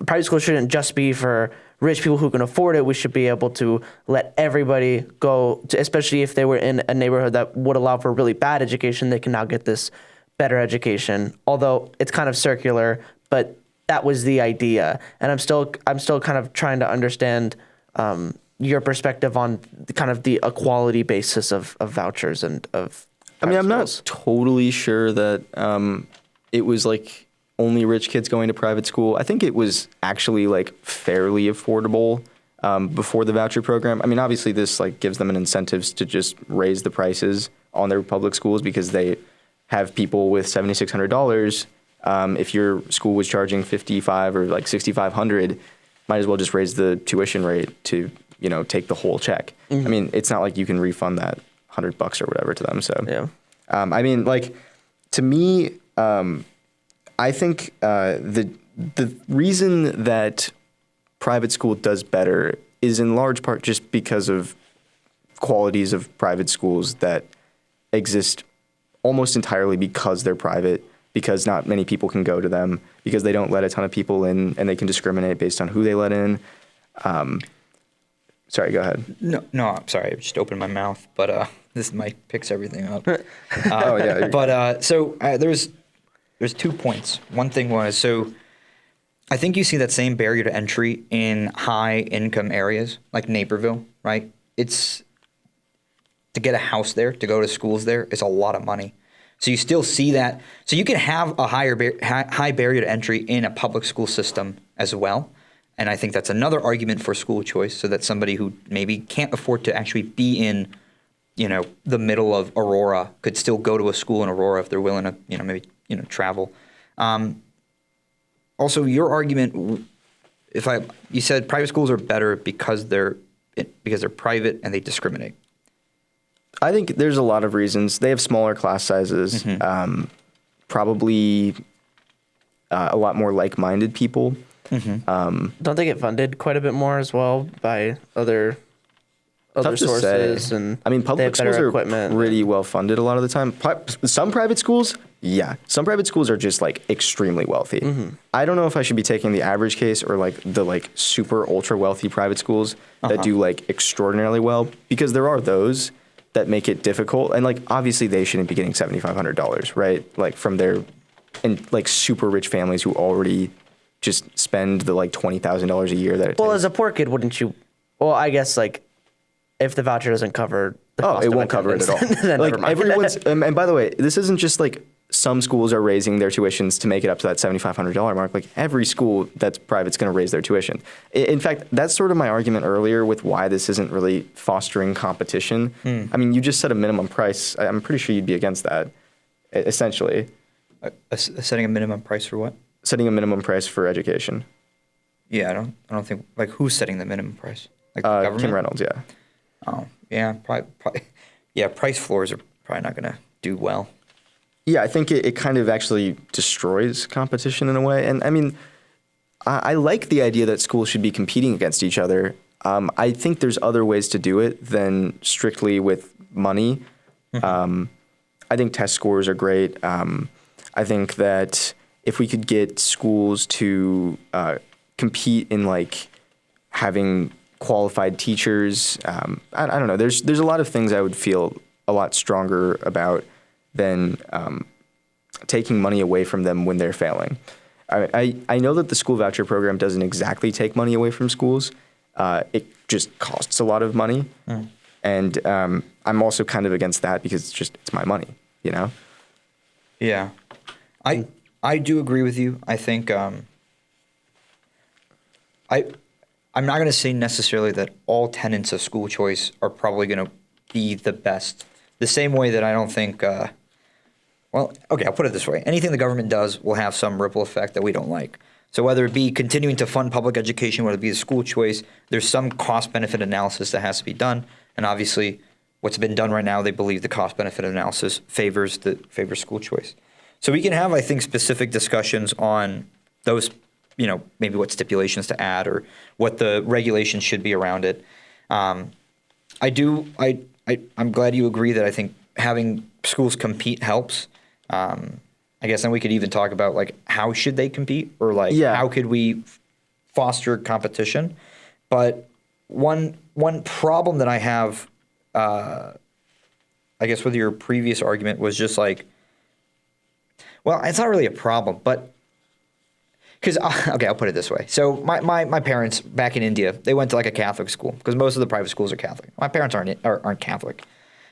private schools shouldn't just be for rich people who can afford it. We should be able to let everybody go, especially if they were in a neighborhood that would allow for a really bad education, they can now get this better education. Although it's kind of circular, but that was the idea. And I'm still kind of trying to understand your perspective on kind of the equality basis of vouchers and of. I mean, I'm not totally sure that it was like only rich kids going to private school. I think it was actually like fairly affordable before the voucher program. I mean, obviously this like gives them an incentives to just raise the prices on their public schools because they have people with $7,600. If your school was charging $5,500 or like $6,500, might as well just raise the tuition rate to, you know, take the whole check. Mm-hmm. I mean, it's not like you can refund that $100 or whatever to them. So, yeah. I mean, like, to me, I think the reason that private school does better is in large part just because of qualities of private schools that exist almost entirely because they're private, because not many people can go to them, because they don't let a ton of people in, and they can discriminate based on who they let in. Sorry, go ahead. No, I'm sorry. I just opened my mouth, but this mic picks everything up. Oh yeah. But so there's 2 points. One thing was, so I think you see that same barrier to entry in high income areas like Naperville, right? It's to get a house there, to go to schools there, is a lot of money. So you still see that. So you can have a high barrier to entry in a public school system as well. And I think that's another argument for school choice, so that somebody who maybe can't afford to actually be in, you know, the middle of Aurora could still go to a school in Aurora if they're willing to, you know, maybe, you know, travel. Also, your argument, you said private schools are better because they're because they're private and they discriminate? I think there's a lot of reasons. They have smaller class sizes, probably a lot more like-minded people. Don't they get funded quite a bit more as well by other Tough to sources? say. And I mean, they public have better schools are equipment. pretty well funded a lot of the time. Some private schools, yeah. Some private schools are just like extremely wealthy. I don't know if I should be taking the average case or like the like super ultra wealthy private schools that do like extraordinarily well, because there are those that make it difficult. And like obviously they shouldn't be getting $7,500, right? Like from their and like super rich families who already just spend the like $20,000 a year that it Well, takes. as a poor kid, wouldn't you? Well, I guess like if the voucher doesn't cover the cost it of won't cover it at all. attendance, then Like never mind. everyone's, and by the way, this isn't just like some schools are raising their tuitions to make it up to that $7,500 mark. Like every school that's private is going to raise their tuition. In fact, that's sort of my argument earlier with why this isn't really fostering competition. I mean, you just set a minimum price. I'm pretty sure you'd be against that, essentially. Setting a minimum price for what? Setting a minimum price for education. Yeah, I don't think, like, who's setting the minimum price? Like the government? Kim Reynolds, yeah. Oh, yeah, probably. Yeah, price floors are probably not going to do well. Yeah, I think it kind of actually destroys competition in a way. And I mean, I like the idea that schools should be competing against each other. I think there's other ways to do it than strictly with money. I think test scores are great. I think that if we could get schools to compete in like having qualified teachers, I don't know. There's a lot of things I would feel a lot stronger about than taking money away from them when they're failing. I know that the school voucher program doesn't exactly take money away from schools. It just costs a lot of money. And I'm also kind of against that because it's my money, you know? Yeah. I do agree with you. I think I'm not going to say necessarily that all tenets of school choice are probably going to be the best. The same way that I don't think, well, okay, I'll put it this way. Anything the government does will have some ripple effect that we don't like. So whether it be continuing to fund public education, whether it be the school choice, there's some cost-benefit analysis that has to be done. And obviously, what's been done right now, they believe the cost-benefit analysis favors school choice. So we can have, I think, specific discussions on those, maybe what stipulations to add or what the regulations should be around it. I'm glad you agree that I think having schools compete helps. I guess then we could even talk about like how should they compete or like how could we foster competition. But one problem that I have, I guess with your previous argument was just like, well, it's not really a problem, but because, okay, I'll put it this way. So my parents back in India, they went to like a Catholic school because most of the private schools are Catholic. My parents aren't Catholic.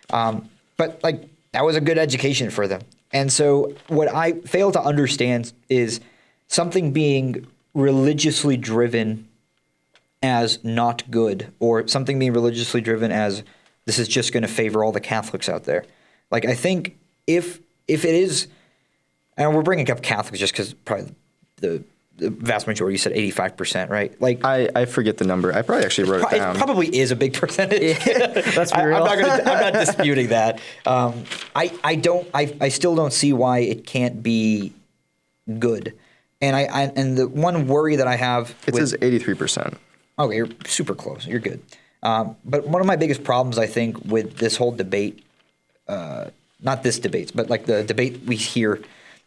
But like that was a good education for them. And so what I fail to understand is something being religiously driven as not good or something being religiously driven as this is just going to favor all the Catholics out there. Like I think if it is, and we're bringing up Catholics just because probably the vast majority, you said 85%, right? Like I forget the number. I probably actually wrote it down. It probably is a big percentage. Let's be real. I'm not disputing that. I still don't see why it can't be good. And the one worry that I have says 83%. Okay, you're super close. You're good. But one of my biggest problems, I think, with this whole debate, not this debate, but like the debate we hear,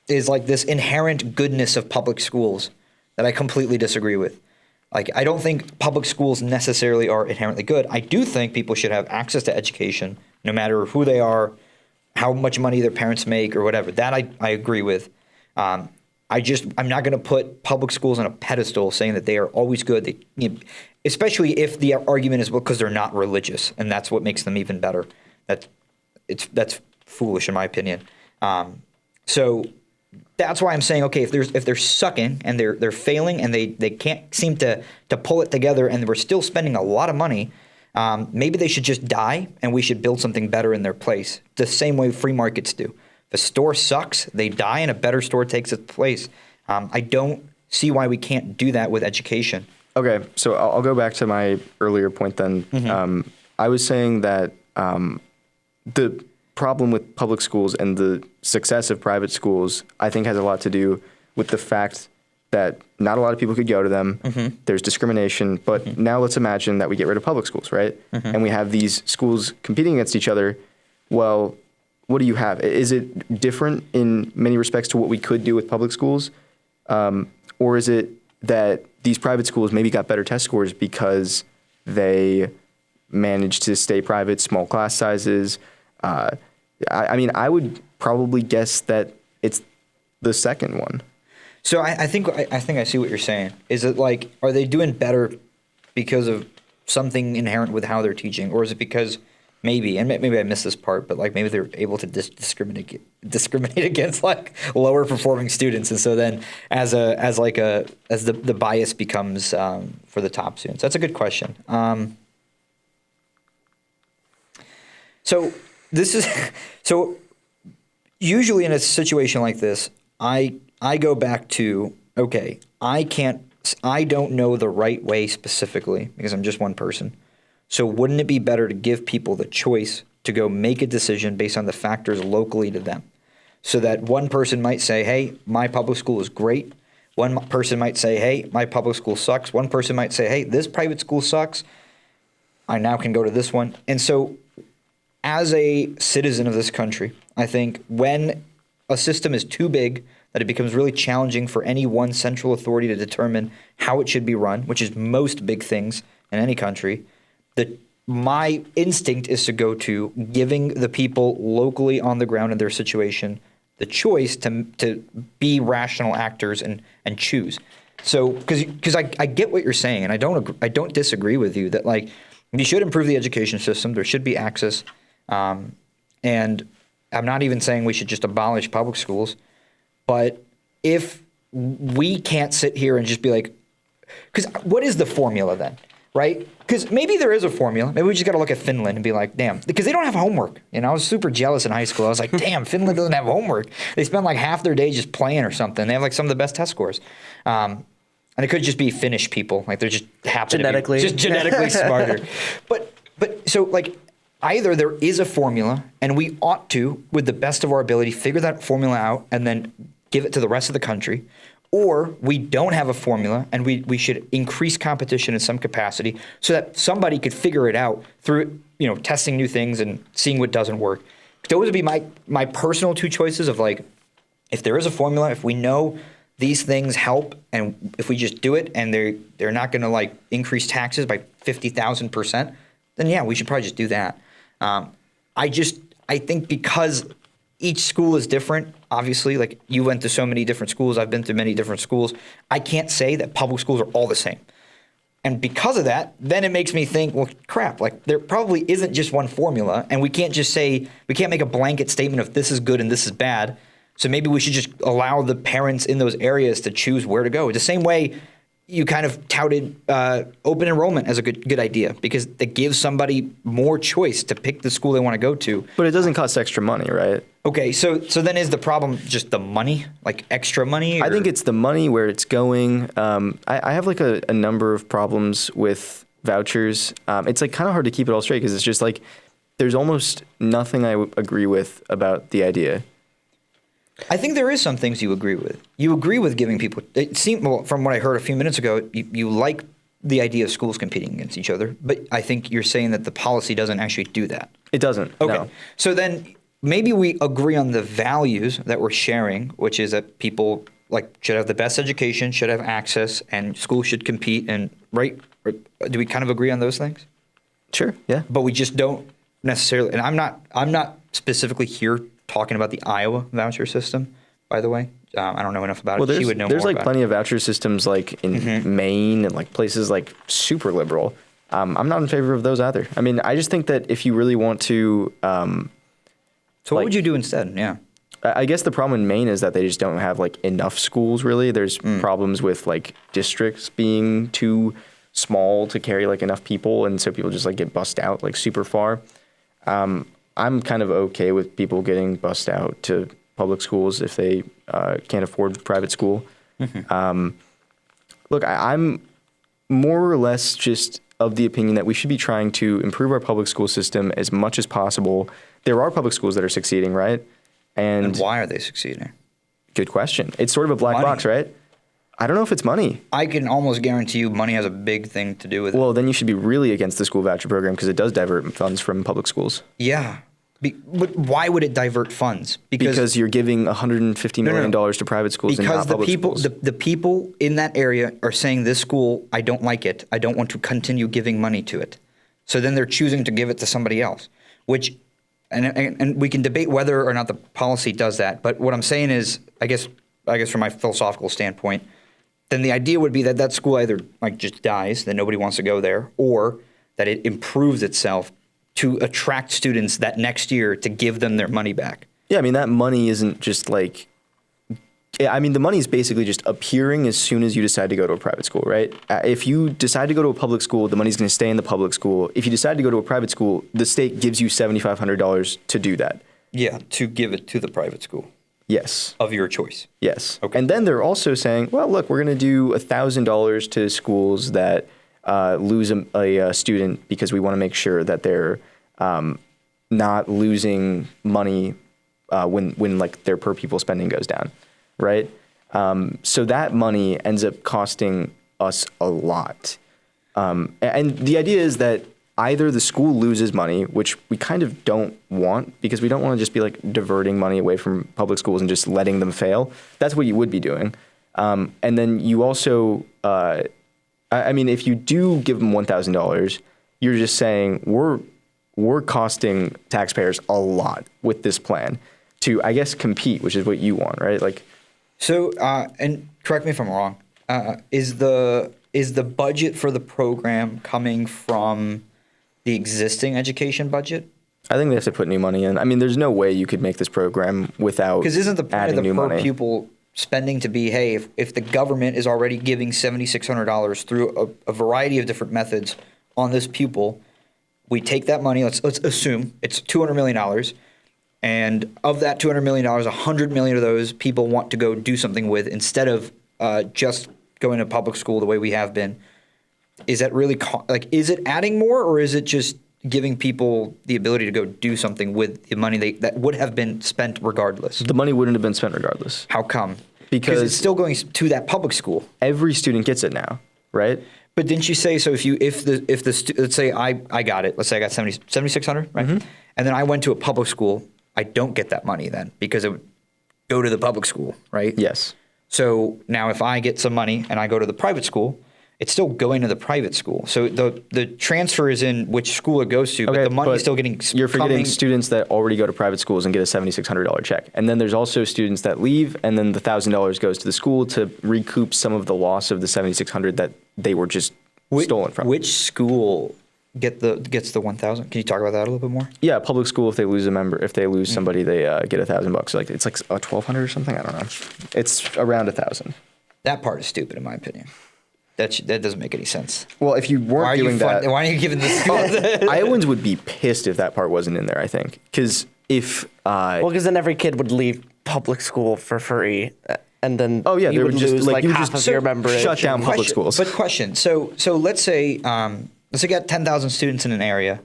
is like this inherent goodness of public schools that I completely disagree with. Like, I don't think public schools necessarily are inherently good. I do think people should have access to education, no matter who they are, how much money their parents make, or whatever. That I agree with. I'm not going to put public schools on a pedestal saying that they are always good. Especially if the argument is because they're not religious, and that's what makes them even better. That's foolish in my opinion. So that's why I'm saying, okay, if they're sucking and they're failing and they can't seem to pull it together and we're still spending a lot of money, maybe they should just die and we should build something better in their place. The same way free markets do. If a store sucks, they die and a better store takes its place. I don't see why we can't do that with education. Okay, so I'll go back to my earlier point then. I was saying that the problem with public schools and the success of private schools, I think, has a lot to do with the fact that not a lot of people could go to them. There's discrimination, but now let's imagine that we get rid of public schools, right? And we have these schools competing against each other. Well, what do you have? Is it different in many respects to what we could do with public schools? Or is it that these private schools maybe got better test scores because they managed to stay private, small class sizes? I mean, I would probably guess that it's the second one. So I think I see what you're saying. Is it like, are they doing better because of something inherent with how they're teaching, or is it because maybe I missed this part, but like maybe they're able to discriminate against like lower performing students, and so then as the bias becomes for the top students? That's a good question. So usually in a situation like this, I go back to, okay, I don't know the right way specifically because I'm just one person. So wouldn't it be better to give people the choice to go make a decision based on the factors locally to them? So that one person might say, hey, my public school is great. One person might say, hey, my public school sucks. One person might say, hey, this private school sucks. I now can go to this one. And so as a citizen of this country, I think when a system is too big that it becomes really challenging for any one central authority to determine how it should be run, which is most big things in any country, my instinct is to go to giving the people locally on the ground in their situation the choice to be rational actors and choose. So because I get what you're saying, and I don't disagree with you that like you should improve the education system. There should be access, and I'm not even saying we should just abolish public schools. But if we can't sit here and just be like, because what is the formula then, right? Because maybe there is a formula. Maybe we just got to look at Finland and be like, damn, because they don't have homework. You know, I was super jealous in high school. I was like, damn, Finland doesn't have homework. They spend like half their day just playing or something. They have like some of the best test scores. And it could just be Finnish people. Like they're just happen genetically. to be just genetically smarter. But so like either there is a formula and we ought to, with the best of our ability, figure that formula out and then give it to the rest of the country, or we don't have a formula and we should increase competition in some capacity so that somebody could figure it out through, testing new things and seeing what doesn't work. Those would be my personal two choices of like, if there is a formula, if we know these things help and if we just do it and they're not going to like increase taxes by 50,000%, then yeah, we should probably just do that. I think because each school is different. Obviously, like you went to so many different schools. I've been to many different schools. I can't say that public schools are all the same. And because of that, then it makes me think, well, crap, like there probably isn't just one formula. And we can't make a blanket statement of this is good and this is bad. So maybe we should just allow the parents in those areas to choose where to go. The same way you kind of touted open enrollment as a good idea because it gives somebody more choice to pick the school they want to go to. But it doesn't cost extra money, right? Okay, so then is the problem just the money, like extra money? Or? I think it's the money, where it's going. I have like a number of problems with vouchers. It's like kind of hard to keep it all straight because it's just like there's almost nothing I agree with about the idea. I think there is some things you agree with. You agree with giving people. It seemed, well, from what I heard a few minutes ago, you like the idea of schools competing against each other. But I think you're saying that the policy doesn't actually do that. It doesn't. Okay. No. So then maybe we agree on the values that we're sharing, which is that people like should have the best education, should have access, and schools should compete. And right? Or do we kind of agree on those things? Sure. Yeah. But we just don't necessarily. And I'm not specifically here talking about the Iowa voucher system, by the way. I don't know enough about it. She would know more about it. There's like plenty of voucher systems like in Maine and like places like super liberal. I'm not in favor of those either. I mean, I just think that if you really want to... so what would you do instead? Yeah. I guess the problem in Maine is that they just don't have like enough schools really. There's problems with like districts being too small to carry like enough people. And so people just like get bussed out like super far. I'm kind of okay with people getting bussed out to public schools if they can't afford private school. Look, I'm more or less just of the opinion that we should be trying to improve our public school system as much as possible. There are public schools that are succeeding, right? And why are they succeeding? Good question. It's sort of a black box, right? I don't know if it's money. I can almost guarantee you money has a big thing to do with it. Well, then you should be really against the school voucher program because it does divert funds from public schools. Yeah. But why would it divert funds? Because you're giving $150 million to private schools and not public schools. Because the people in that area are saying this school, I don't like it. I don't want to continue giving money to it. So then they're choosing to give it to somebody else, which and we can debate whether or not the policy does that. But what I'm saying is, I guess from my philosophical standpoint, then the idea would be that that school either like just dies, that nobody wants to go there, or that it improves itself to attract students that next year to give them their money back. Yeah, I mean, that money isn't just like, I mean, the money is basically just appearing as soon as you decide to go to a private school, right? If you decide to go to a public school, the money's going to stay in the public school. If you decide to go to a private school, the state gives you $7,500 to do that. Yeah, to give it to the private school. Yes. Of your choice. Yes. Okay. And then they're also saying, well, look, we're going to do $1,000 to schools that lose a student because we want to make sure that they're not losing money when like their per pupil spending goes down, right? So that money ends up costing us a lot. And the idea is that either the school loses money, which we kind of don't want because we don't want to just be like diverting money away from public schools and just letting them fail. That's what you would be doing. And then you also, I mean, if you do give them $1,000, you're just saying we're costing taxpayers a lot with this plan to, I guess, compete, which is what you want, right? Like, so, and correct me if I'm wrong, is the budget for the program coming from the existing education budget? I think they have to put new money in. I mean, there's no way you could make this program without because isn't the point of the per money. Pupil spending to be, hey, if the government is already giving $7,600 through a variety of different methods on this pupil, we take that money, let's assume it's $200 million, and of that $200 million, $100 million of those people want to go do something with instead of just going to public school the way we have been. Is that really is it adding more, or is it just giving people the ability to go do something with the money that would have been spent regardless? The money wouldn't have been spent regardless. How come? Because it's still going to that public school. Every student gets it now, right? But didn't you say so? If let's say I got it. Let's say I got 7,600, right? Mm-hmm. And then I went to a public school. I don't get that money then because it would go to the public school, right? Yes. So now if I get some money and I go to the private school, it's still going to the private school. So the transfer is in which school it goes to, but the money is still getting. You're forgetting students that already go to private schools and get a $7,600 check, and then there's also students that leave, and then the $1,000 goes to the school to recoup some of the loss of the $7,600 that they were just stolen from. Which school gets the 1,000? Can you talk about that a little bit more? Yeah, public school. If they lose a member, if they lose somebody, they get $1,000. Like it's like $1,200 or something. I don't know. It's around 1,000. That part is stupid, in my opinion. That doesn't make any sense. Well, if you weren't doing that, why are you giving this? Iowans would be pissed if that part wasn't in there. I think because if because then every kid would leave public school for free, and then they would lose like half of your memberage. Shut down public schools. But question, so let's say you got 10,000 students in an area,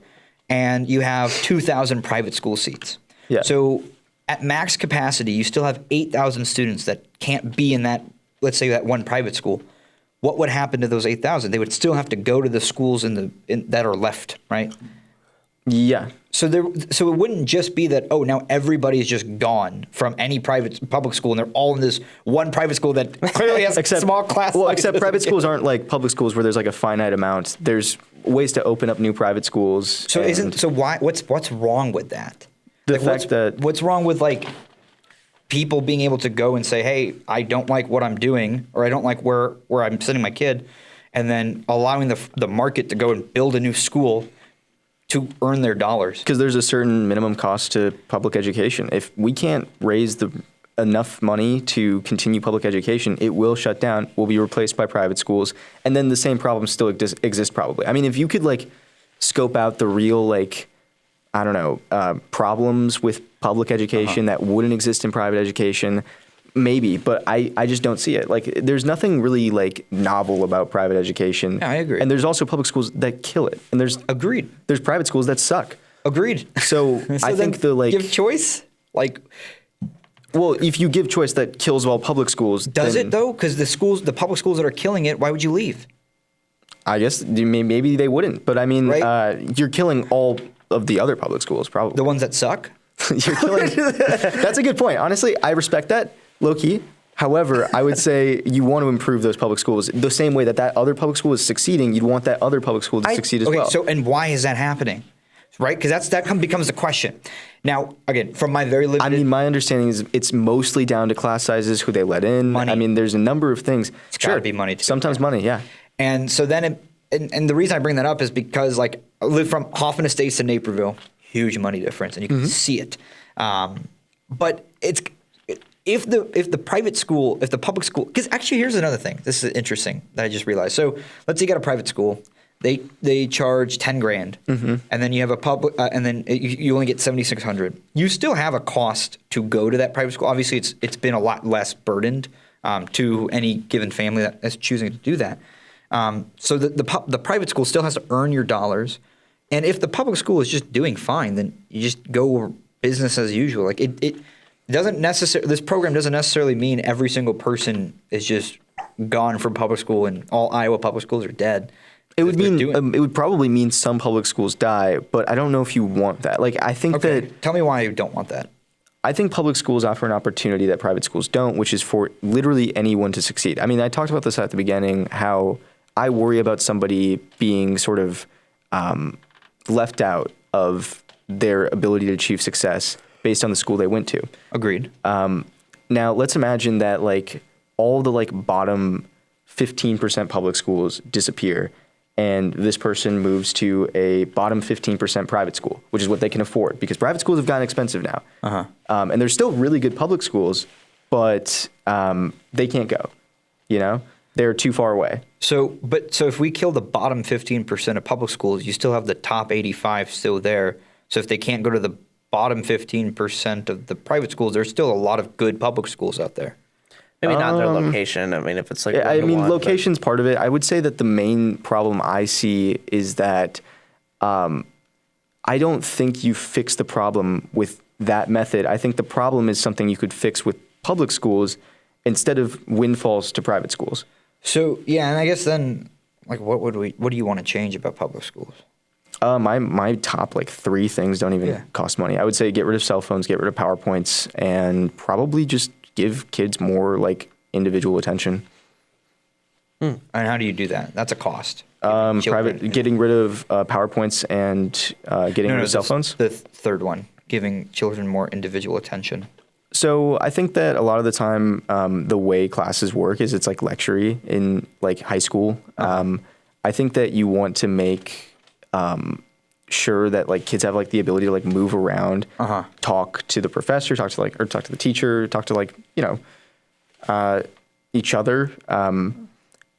and you have 2,000 private school seats. Yeah. So at max capacity, you still have 8,000 students that can't be in that. Let's say that one private school. What would happen to those 8,000? They would still have to go to the schools that are left, right? Yeah. So it wouldn't just be that, now everybody is just gone from any public school, and they're all in this one private school that clearly has small class. Well, except private schools aren't like public schools where there's like a finite amount. There's ways to open up new private schools. So why? What's wrong with that? What's wrong with like people being able to go and say, hey, I don't like what I'm doing, or I don't like where I'm sending my kid, and then allowing the market to go and build a new school to earn their dollars? Because there's a certain minimum cost to public education. If we can't raise enough money to continue public education, it will shut down, will be replaced by private schools, and then the same problems still exist probably. I mean, if you could like scope out the real problems with public education that wouldn't exist in private education, Maybe, but I just don't see it. Like, there's nothing really like novel about private education. Yeah, I agree. And there's also public schools that kill it. And Agreed. There's private schools that suck. Agreed. So, I think give choice. Like, well, if you give choice, that kills all public schools. Does it though? Because the public schools that are killing it, why would you leave? I guess maybe they wouldn't. But I mean, Right? you're killing all of the other public schools, probably. The ones that suck. You're killing. That's a good point. Honestly, I respect that, low key. However, I would say you want to improve those public schools the same way that other public school is succeeding. You'd want that other public school to succeed as well. So, and why is that happening? Right? Because becomes the question. Now, again, from my very limited. I mean, my understanding is it's mostly down to class sizes, who they let in. Money. I mean, there's a number of things. It's got to be money too. Sometimes money, yeah. And so then, and the reason I bring that up is because, like, I live from Hoffman Estates to Naperville, huge money difference, and you can see it. But it's if the private school, if the public school, because actually here's another thing. This is interesting that I just realized. So let's say you got a private school. They charge $10,000, and then you have a public, and then you only get $7,600. You still have a cost to go to that private school. Obviously, it's been a lot less burdened to any given family that is choosing to do that. So the private school still has to earn your dollars, and if the public school is just doing fine, then you just go business as usual. Like it doesn't necessarily. This program doesn't necessarily mean every single person is just gone from public school and all Iowa public schools are dead. It would mean it would probably mean some public schools die, but I don't know if you want that. Like, I think that. Tell me why you don't want that. I think public schools offer an opportunity that private schools don't, which is for literally anyone to succeed. I mean, I talked about this at the beginning, how I worry about somebody being sort of left out of their ability to achieve success based on the school they went to. Agreed. Now, let's imagine that like all the like bottom 15% public schools disappear, and this person moves to a bottom 15% private school, which is what they can afford, because private schools have gotten expensive now. And there's still really good public schools, but they can't go. You know, they're too far away. So if we kill the bottom 15% of public schools, you still have the top 85 still there. So if they can't go to the bottom 15% of the private schools, there's still a lot of good public schools out there. Maybe not their location. I mean, if it's like, I mean, location's part of it. I would say that the main problem I see is that I don't think you fix the problem with that method. I think the problem is something you could fix with public schools instead of windfalls to private schools. So yeah, and I guess then, like, what do you want to change about public schools? My top like 3 things don't even cost money. I would say get rid of cell phones, get rid of PowerPoints, and probably just give kids more like individual attention. And how do you do that? That's a cost. Getting rid of PowerPoints and getting rid of cell phones. The third one, giving children more individual attention. So I think that a lot of the time, the way classes work is it's like lecture-y in like high school. I think that you want to make sure that like kids have like the ability to like move around, talk to the professor, talk to the teacher, talk to like, you know, each other.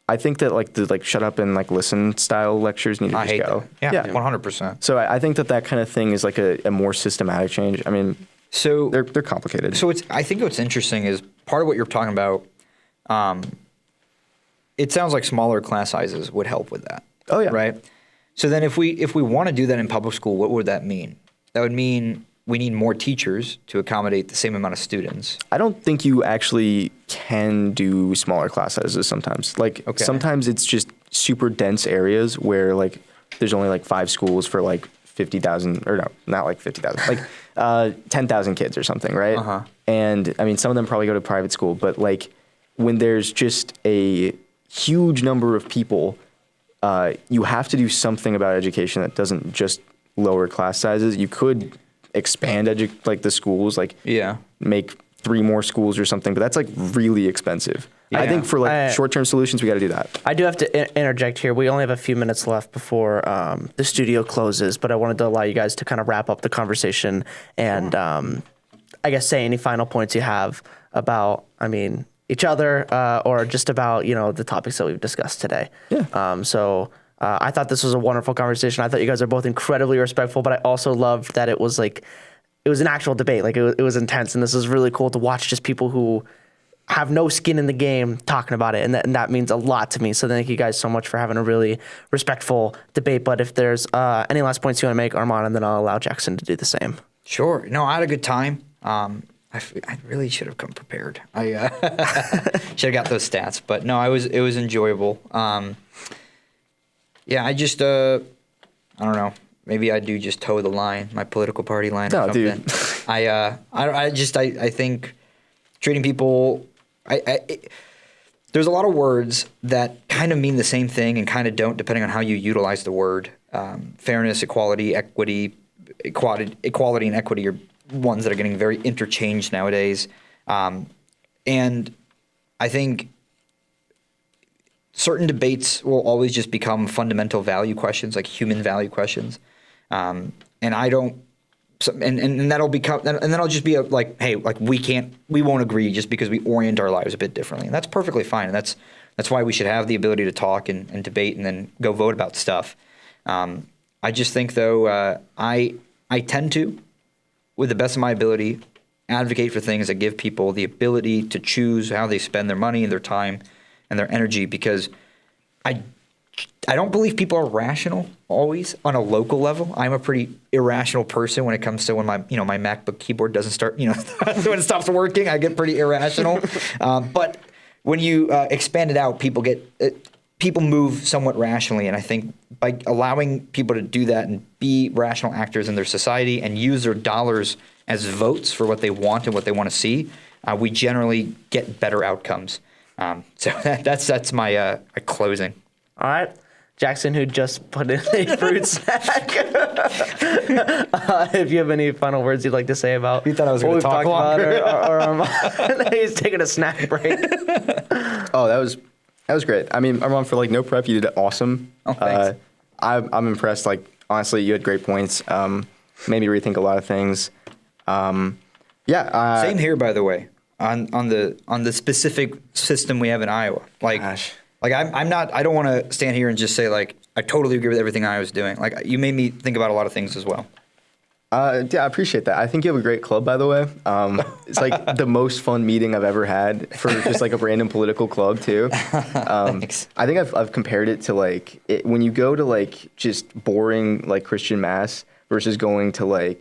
I think that like the like shut up and like listen style lectures need to just go. That. Yeah, 100%. So I think that kind of thing is like a more systematic change. I mean, so they're complicated. So I think what's interesting is part of what you're talking about. It sounds like smaller class sizes would help with that. Oh yeah, right. So then if we want to do that in public school, what would that mean? That would mean we need more teachers to accommodate the same amount of students. I don't think you actually can do smaller class sizes sometimes. Like sometimes it's just super dense areas where like there's only like 5 schools for like 50,000, or no, not like 50,000, like 10,000 kids or something, right? And I mean, some of them probably go to private school, but like when there's just a huge number of people, you have to do something about education that doesn't just lower class sizes. You could expand like the schools, like make 3 more schools or something, but that's like really expensive. I think for like short-term solutions, we got to do that. I do have to interject here. We only have a few minutes left before the studio closes, but I wanted to allow you guys to kind of wrap up the conversation and I guess say any final points you have about, I mean, each other or just about, you know, the topics that we've discussed today. So I thought this was a wonderful conversation. I thought you guys are both incredibly respectful, but I also loved that it was like, it was an actual debate. Like it was intense, and this is really cool to watch just people who have no skin in the game talking about it, and that means a lot to me. So thank you guys so much for having a really respectful debate. But if there's any last points you want to make, Armaan, and then I'll allow Jackson to do the same. Sure. No, I had a good time. I really should have come prepared. I should have got those stats, but no, it was enjoyable. Yeah, I just I don't know. Maybe I do just toe the line, my political party line or something. Dude. I think treating people. There's a lot of words that kind of mean the same thing and kind of don't, depending on how you utilize the word. Fairness, equality, equity, and equity are ones that are getting very interchanged nowadays. And I think certain debates will always just become fundamental value questions, like human value questions. And I don't. So, and that'll become, and then I'll just be like, hey, like we won't agree just because we orient our lives a bit differently, and that's perfectly fine. And that's why we should have the ability to talk and debate, and then go vote about stuff. I just think though, I tend to, with the best of my ability, advocate for things that give people the ability to choose how they spend their money and their time and their energy, because I don't believe people are rational always on a local level. I'm a pretty irrational person when it comes to when my MacBook keyboard doesn't start, when it stops working, I get pretty irrational. But when you expand it out, people move somewhat rationally. And I think by allowing people to do that and be rational actors in their society and use their dollars as votes for what they want and what they want to see, we generally get better outcomes. So that's my closing. All right. Jackson, who just put in a fruit snack. If you have any final words you'd like to say about you thought I was going to talk longer, or he's taking a snack break. Oh, that was great. I mean, Armaan, for no prep, you did awesome. Oh, thanks. I'm impressed. Honestly, you had great points. Made me rethink a lot of things. Same here, by the way, on the specific system we have in Iowa. Gosh. I don't want to stand here and just say I totally agree with everything I was doing. You made me think about a lot of things as well. Yeah, I appreciate that. I think you have a great club, by the way. It's the most fun meeting I've ever had for just a random political club too. Thanks. I think I've compared it to when you go to just boring Christian mass versus going to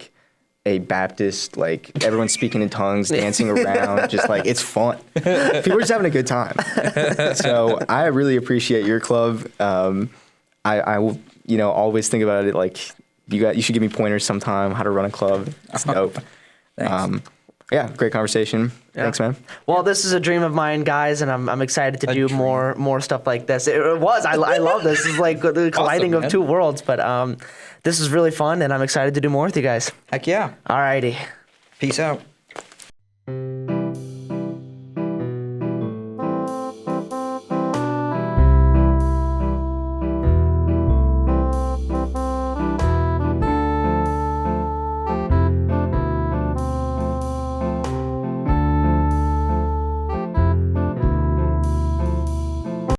a Baptist, everyone's speaking in tongues, dancing around, just it's fun. People are just having a good time. So I really appreciate your club. I will, always think about it you should give me pointers sometime how to run a club. It's dope. Thanks. Yeah, great conversation. Yeah. Thanks, man. Well, this is a dream of mine, guys, and I'm excited to do more stuff like this. It was. I love this. It's the colliding of two worlds, but this is really fun, and I'm excited to do more with you guys. Heck yeah. Alrighty. Peace out.